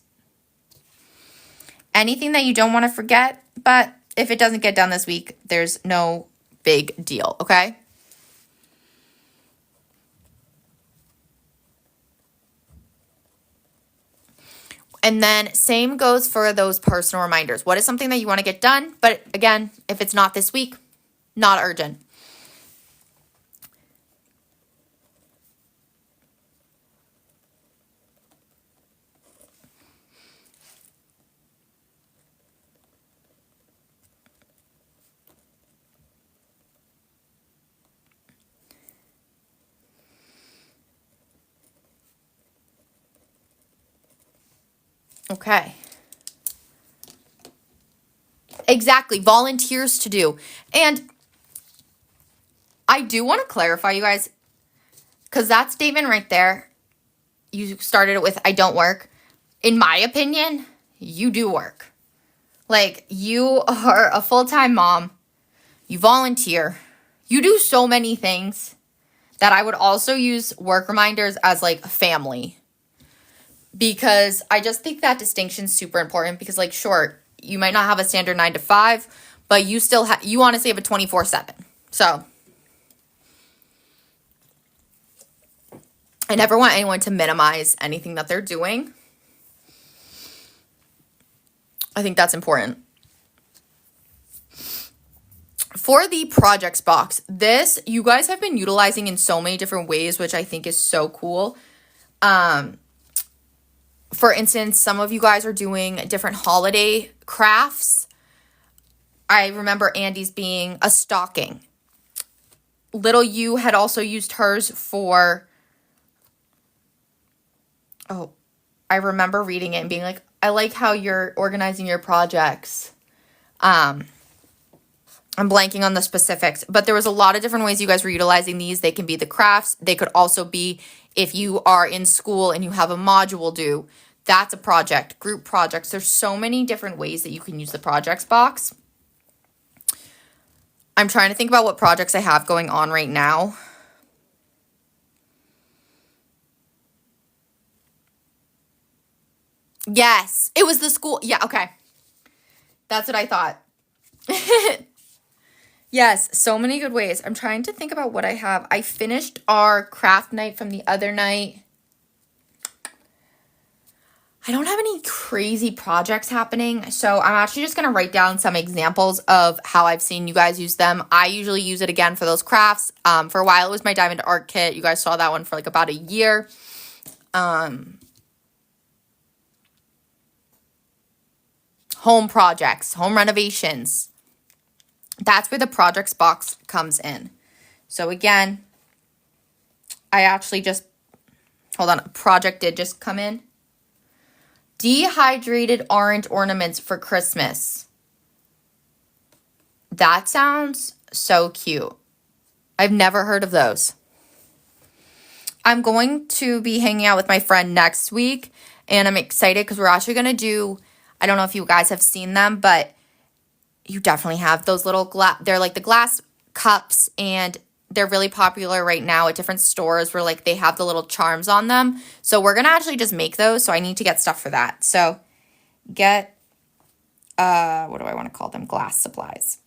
Anything that you don't want to forget, but if it doesn't get done this week, there's no big deal, okay? And then same goes for those personal reminders. What is something that you want to get done? But again, if it's not this week, not urgent. Okay. Exactly. Volunteers to do. And I do want to clarify, you guys, because that statement right there, you started it with, I don't work. In my opinion, you do work. Like, you are a full-time mom. You volunteer. You do so many things that I would also use work reminders as like family. Because I just think that distinction is super important because, like, sure, you might not have a standard 9 to 5, but you still you honestly have a 24/7. So I never want anyone to minimize anything that they're doing. I think that's important. For the projects box, this you guys have been utilizing in so many different ways, which I think is so cool. For instance, some of you guys are doing different holiday crafts. I remember Andy's being a stocking. Little you had also used hers for, I remember reading it and being like, I like how you're organizing your projects. I'm blanking on the specifics, but there was a lot of different ways you guys were utilizing these. They can be the crafts. They could also be if you are in school and you have a module due. That's a project, group projects. There's so many different ways that you can use the projects box. I'm trying to think about what projects I have going on right now. Yes, it was the school. Yeah, okay. That's what I thought. Yes, so many good ways. I'm trying to think about what I have. I finished our craft night from the other night. I don't have any crazy projects happening, so I'm actually just going to write down some examples of how I've seen you guys use them. I usually use it again for those crafts. For a while, it was my diamond art kit. You guys saw that one for like about a year. Home projects, home renovations. That's where the projects box comes in. So again, I actually just, hold on, a project did just come in. Dehydrated orange ornaments for Christmas. That sounds so cute. I've never heard of those. I'm going to be hanging out with my friend next week, and I'm excited because we're actually going to do, I don't know if you guys have seen them, but you definitely have those little they're like the glass cups, and they're really popular right now at different stores where like they have the little charms on them. So we're going to actually just make those. So I need to get stuff for that. So get, what do I want to call them? Glass supplies.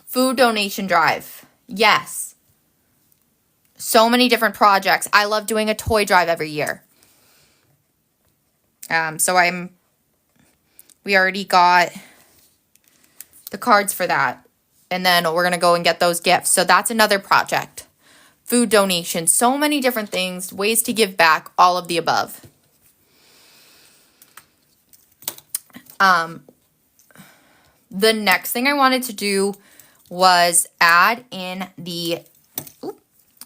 Food donation drive. Yes. So many different projects. I love doing a toy drive every year. We already got the cards for that. And then we're going to go and get those gifts. So that's another project. Food donation. So many different things. Ways to give back. All of the above. The next thing I wanted to do was add in the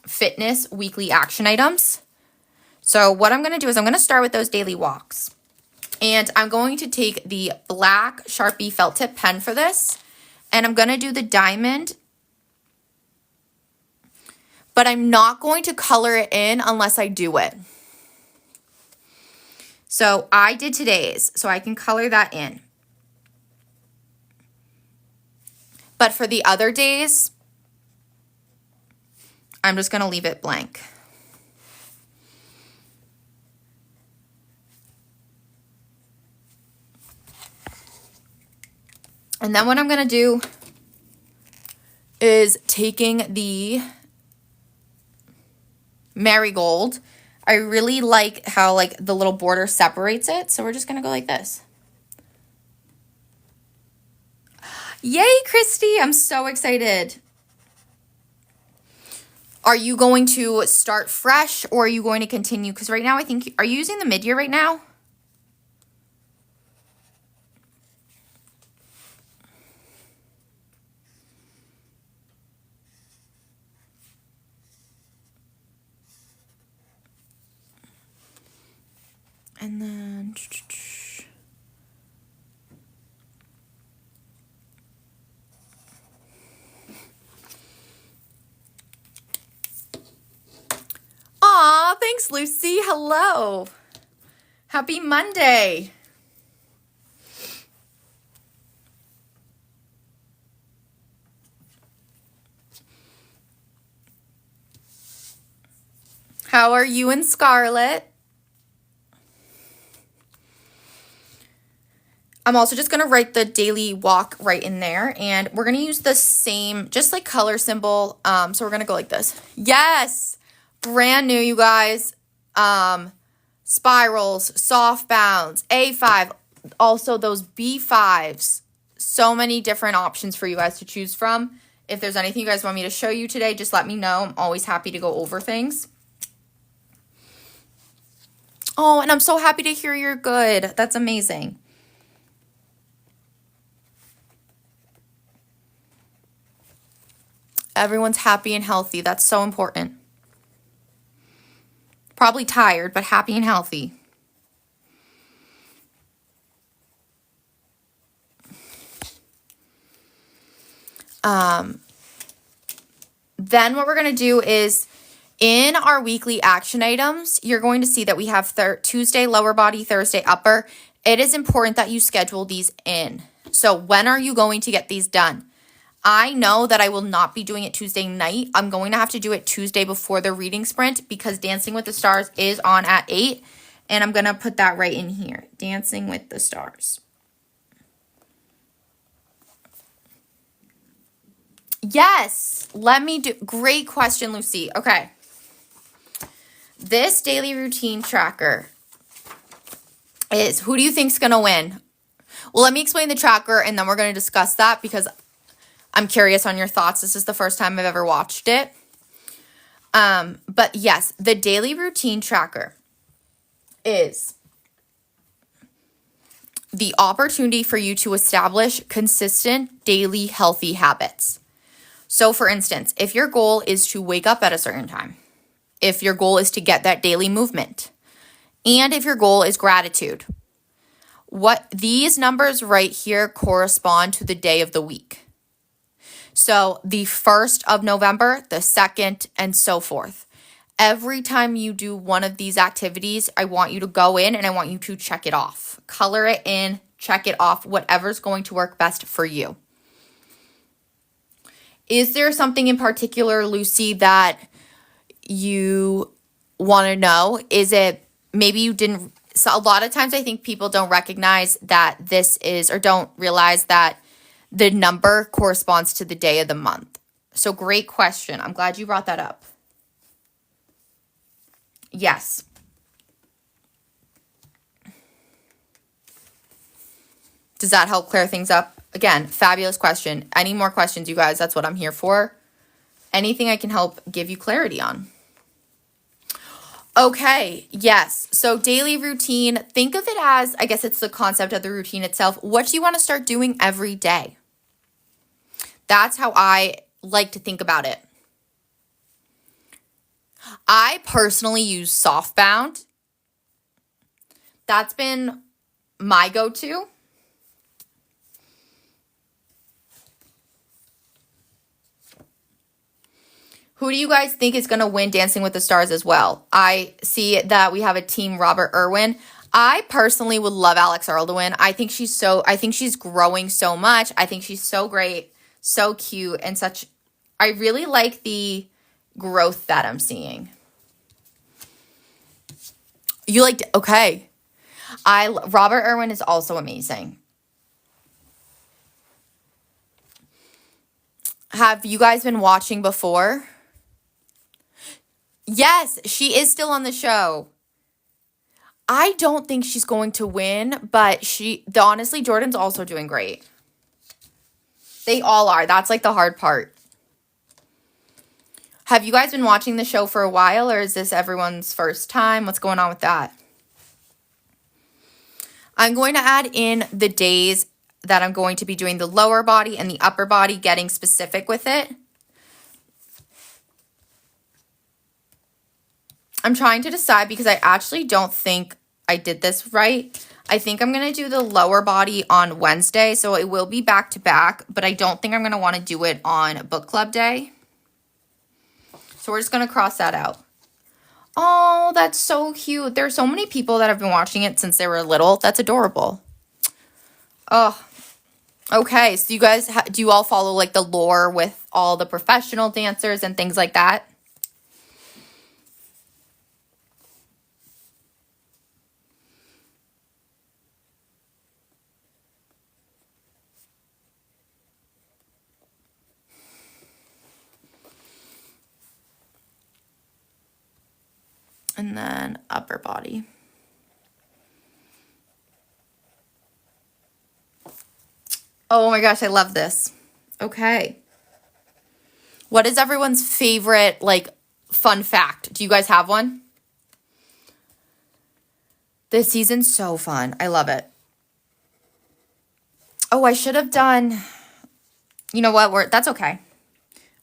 fitness weekly action items. So what I'm going to do is I'm going to start with those daily walks. And I'm going to take the black Sharpie felt tip pen for this. And I'm going to do the diamond. But I'm not going to color it in unless I do it. So I did today's, so I can color that in. But for the other days, I'm just going to leave it blank. And then what I'm going to do is taking the marigold. I really like how like the little border separates it. So we're just going to go like this. Yay, Christy. I'm so excited. Are you going to start fresh or are you going to continue? Because right now I think, are you using the mid-year right now? And then... Aw, thanks, Lucy. Hello. Happy Monday. How are you and Scarlett? I'm also just going to write the daily walk right in there. And we're going to use the same, just like color symbol. So we're going to go like this. Yes. Brand new, you guys. Spirals, soft bounds, A5. Also those B5s. So many different options for you guys to choose from. If there's anything you guys want me to show you today, just let me know. I'm always happy to go over things. Oh, and I'm so happy to hear you're good. That's amazing. Everyone's happy and healthy. That's so important. Probably tired, but happy and healthy. Then what we're going to do is in our weekly action items, you're going to see that we have Tuesday lower body, Thursday upper. It is important that you schedule these in. So when are you going to get these done? I know that I will not be doing it Tuesday night. I'm going to have to do it Tuesday before the reading sprint because Dancing with the Stars is on at 8. And I'm going to put that right in here. Dancing with the Stars. Yes. Let me do. Great question, Lucy. Okay. This daily routine tracker is, who do you think's going to win? Well, let me explain the tracker and then we're going to discuss that because I'm curious on your thoughts. This is the first time I've ever watched it. But yes, the daily routine tracker is the opportunity for you to establish consistent daily healthy habits. So for instance, if your goal is to wake up at a certain time, if your goal is to get that daily movement, and if your goal is gratitude, what these numbers right here correspond to the day of the week. So the 1st of November, the 2nd, and so forth. Every time you do one of these activities, I want you to go in and I want you to check it off. Color it in, check it off, whatever's going to work best for you. Is there something in particular, Lucy, that you want to know? Is it maybe you didn't? So a lot of times I think people don't recognize that this is, or don't realize that the number corresponds to the day of the month. So great question. I'm glad you brought that up. Yes. Does that help clear things up? Again, fabulous question. Any more questions, you guys? That's what I'm here for. Anything I can help give you clarity on. Okay, yes. So daily routine, think of it as, I guess it's the concept of the routine itself. What do you want to start doing every day? That's how I like to think about it. I personally use softbound. That's been my go-to. Who do you guys think is going to win Dancing with the Stars as well? I see that we have a team Robert Irwin. I personally would love Alex Earl to win. I think she's growing so much. I think she's so great, so cute, and I really like the growth that I'm seeing. You liked, okay. Robert Irwin is also amazing. Have you guys been watching before? Yes, she is still on the show. I don't think she's going to win, but honestly, Jordan's also doing great. They all are. That's like the hard part. Have you guys been watching the show for a while, or is this everyone's first time? What's going on with that? I'm going to add in the days that I'm going to be doing the lower body and the upper body, getting specific with it. I'm trying to decide because I actually don't think I did this right. I think I'm going to do the lower body on Wednesday, so it will be back to back, but I don't think I'm going to want to do it on book club day. So we're just going to cross that out. Oh, that's so cute. There's so many people that have been watching it since they were little. That's adorable. Oh, okay. So you guys, do you all follow like the lore with all the professional dancers and things like that? And then upper body. Oh my gosh, I love this. Okay. What is everyone's favorite, like, fun fact? Do you guys have one? This season's so fun. I love it. Oh, I should have done, you know what? That's okay.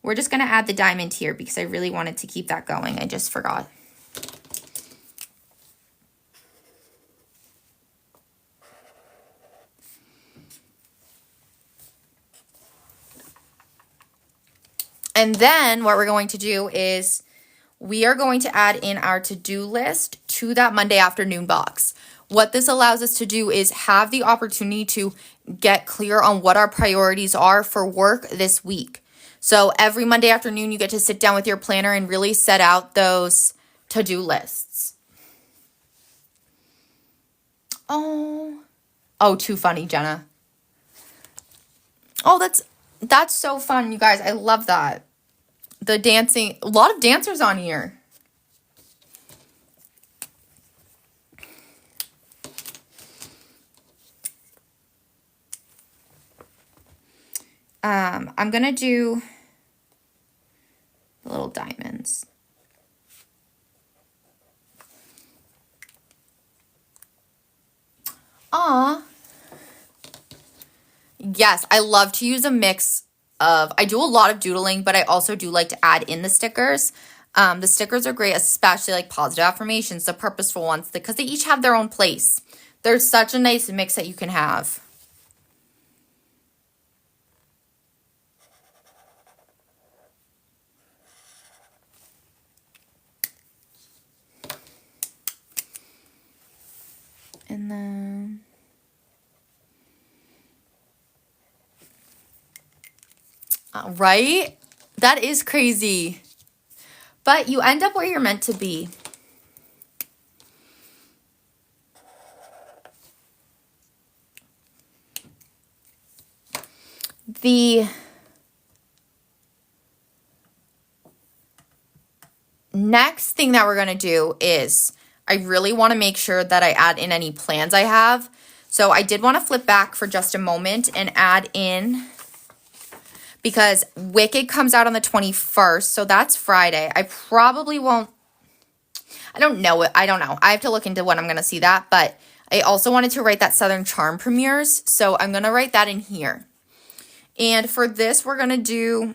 We're just going to add the diamond here because I really wanted to keep that going. I just forgot. And then what we're going to do is we are going to add in our to-do list to that Monday afternoon box. What this allows us to do is have the opportunity to get clear on what our priorities are for work this week. So every Monday afternoon, you get to sit down with your planner and really set out those to-do lists. Oh, too funny, Jenna. Oh, that's so fun, you guys. I love that. The dancing, a lot of dancers on here. I'm going to do the little diamonds. Aw. Yes, I love to use a mix of, I do a lot of doodling, but I also do like to add in the stickers. The stickers are great, especially like positive affirmations, the purposeful ones, because they each have their own place. There's such a nice mix that you can have. Right? That is crazy. But you end up where you're meant to be. The next thing that we're going to do is I really want to make sure that I add in any plans I have. So I did want to flip back for just a moment and add in, because Wicked comes out on the 21st, so that's Friday. I probably won't, I don't know. I have to look into when I'm going to see that, but I also wanted to write that Southern Charm premieres, so I'm going to write that in here. And for this, we're going to do,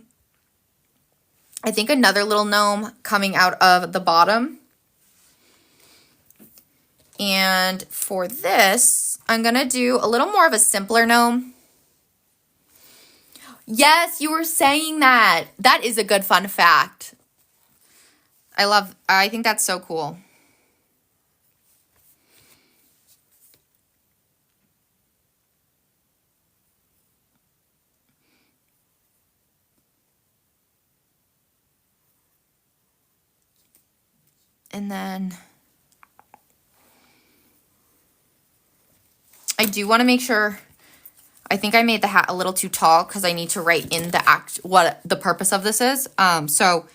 I think, another little gnome coming out of the bottom. And for this, I'm going to do a little more of a simpler gnome. Yes, you were saying that. That is a good fun fact. I think that's so cool. And then I do want to make sure, I think I made the hat a little too tall because I need to write in what the purpose of this is. So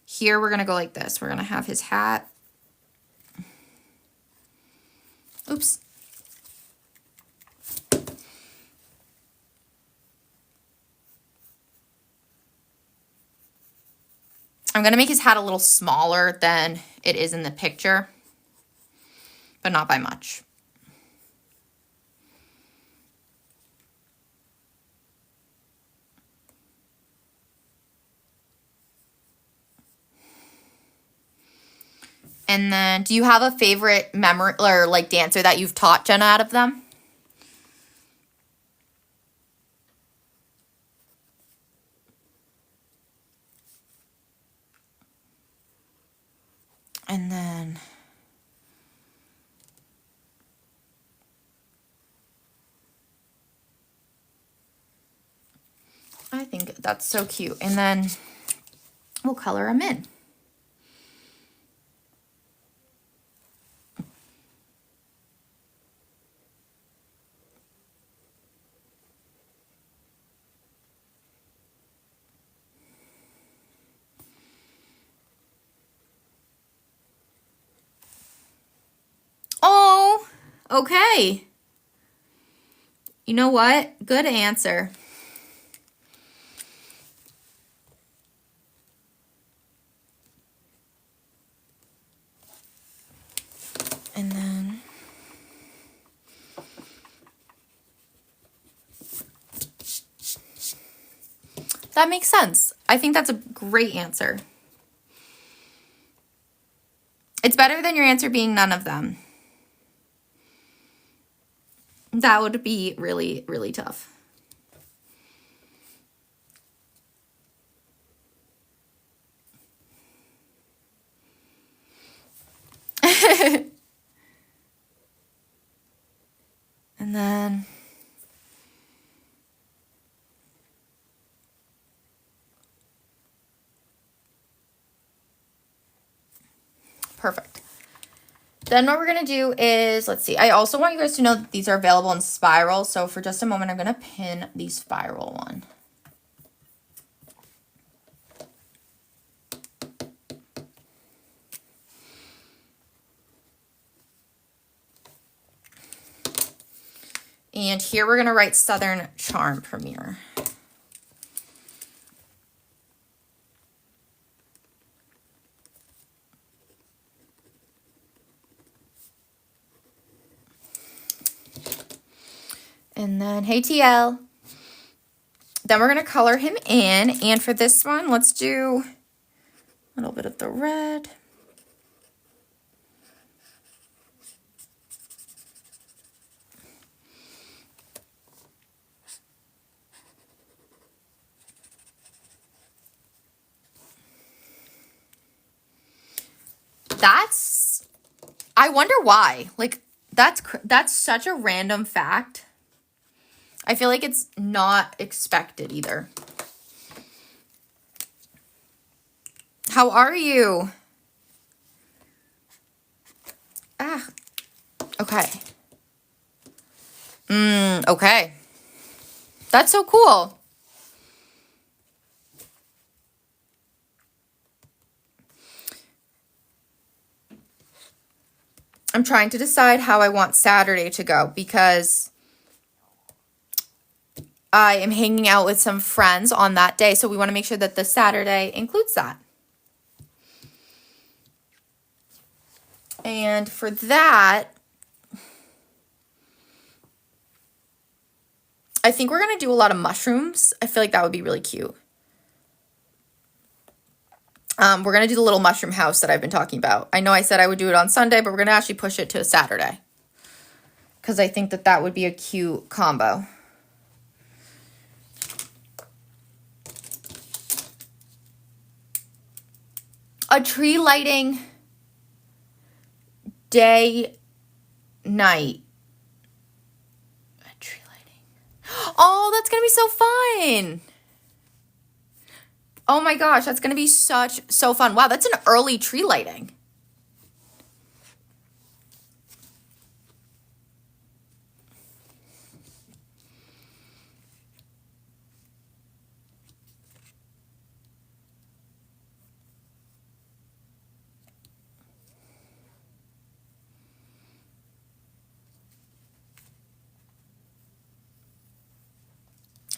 here we're going to go like this. We're going to have his hat. Oops. I'm going to make his hat a little smaller than it is in the picture, but not by much. And then, do you have a favorite memory or like dancer that you've taught, Jenna, out of them? And then I think that's so cute. And then we'll color them in. Oh, okay. You know what? Good answer. And then that makes sense. I think that's a great answer. It's better than your answer being none of them. That would be really, really tough. And then perfect. Then what we're going to do is, let's see, I also want you guys to know that these are available in spiral. So for just a moment, I'm going to pin the spiral one. And here we're going to write Southern Charm Premiere. And then, hey TL. Then we're going to color him in. And for this one, let's do a little bit of the red. I wonder why. Like, that's such a random fact. I feel like it's not expected either. How are you? Ah, okay. Okay. That's so cool. I'm trying to decide how I want Saturday to go because I am hanging out with some friends on that day. So we want to make sure that the Saturday includes that. And for that, I think we're going to do a lot of mushrooms. I feel like that would be really cute. We're going to do the little mushroom house that I've been talking about. I know I said I would do it on Sunday, but we're going to actually push it to a Saturday. Because I think that that would be a cute combo. A tree lighting day, night. A tree lighting. Oh, that's going to be so fun. Oh my gosh, that's going to be so fun. Wow, that's an early tree lighting.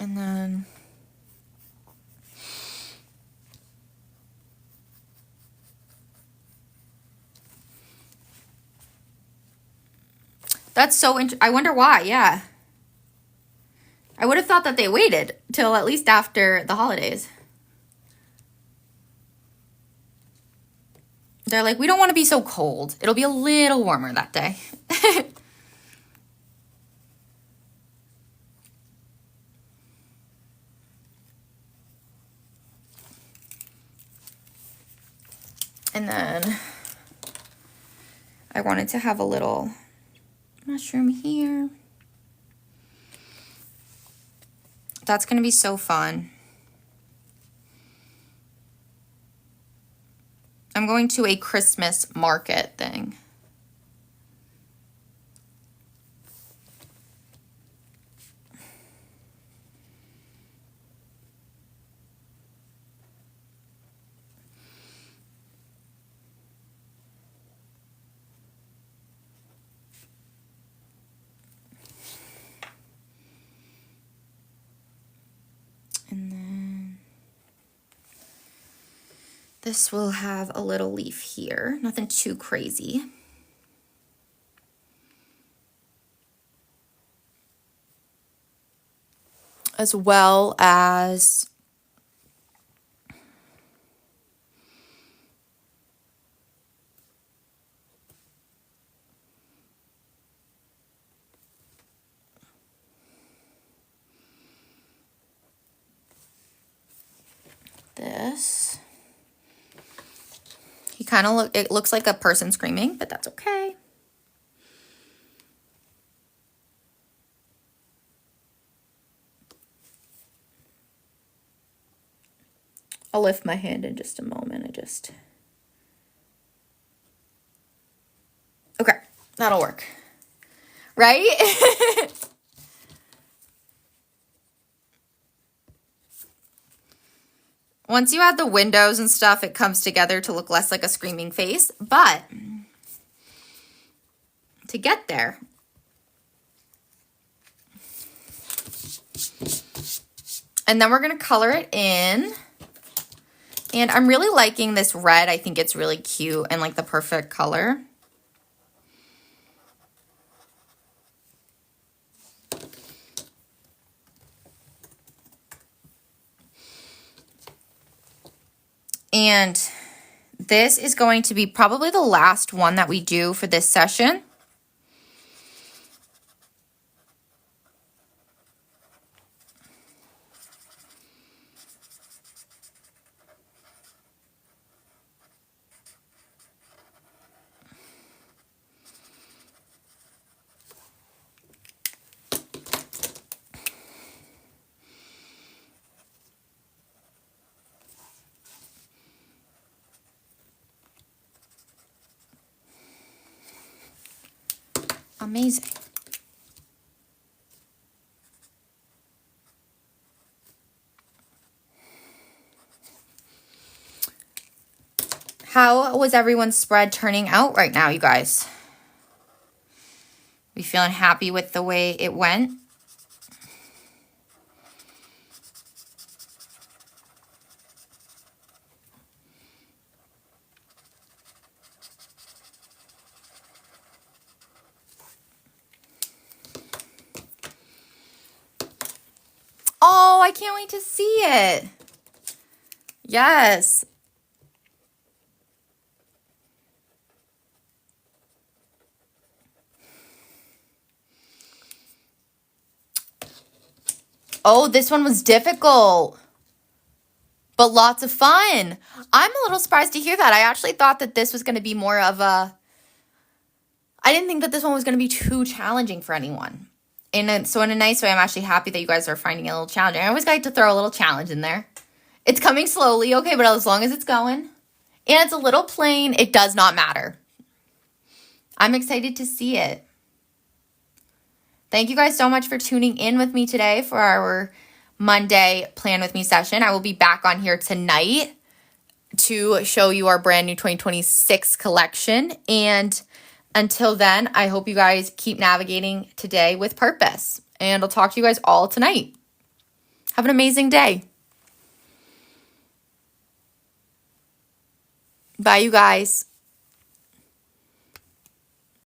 And then that's so I wonder why, yeah. I would have thought that they waited till at least after the holidays. They're like, we don't want to be so cold. It'll be a little warmer that day. And then I wanted to have a little mushroom here. That's going to be so fun. I'm going to a Christmas market thing. And then this will have a little leaf here. Nothing too crazy. As well as this. He kind of it looks like a person screaming, but that's okay. I'll lift my hand in just a moment. Okay, that'll work. Right? Once you add the windows and stuff, it comes together to look less like a screaming face. But to get there, and then we're going to color it in. And I'm really liking this red. I think it's really cute and like the perfect color. And this is going to be probably the last one that we do for this session. Amazing. How was everyone's spread turning out right now, you guys? We feeling happy with the way it went? Oh, I can't wait to see it. Yes. Oh, this one was difficult, but lots of fun. I'm a little surprised to hear that. I actually thought that this was going to be more of a, I didn't think that this one was going to be too challenging for anyone. So in a nice way, I'm actually happy that you guys are finding it a little challenging. I always like to throw a little challenge in there. It's coming slowly, okay, but as long as it's going, and it's a little plain, it does not matter. I'm excited to see it. Thank you guys so much for tuning in with me today for our Monday Plan With Me session. I will be back on here tonight to show you our brand new 2026 collection. And until then, I hope you guys keep navigating today with purpose. And I'll talk to you guys all tonight. Have an amazing day. Bye, you guys.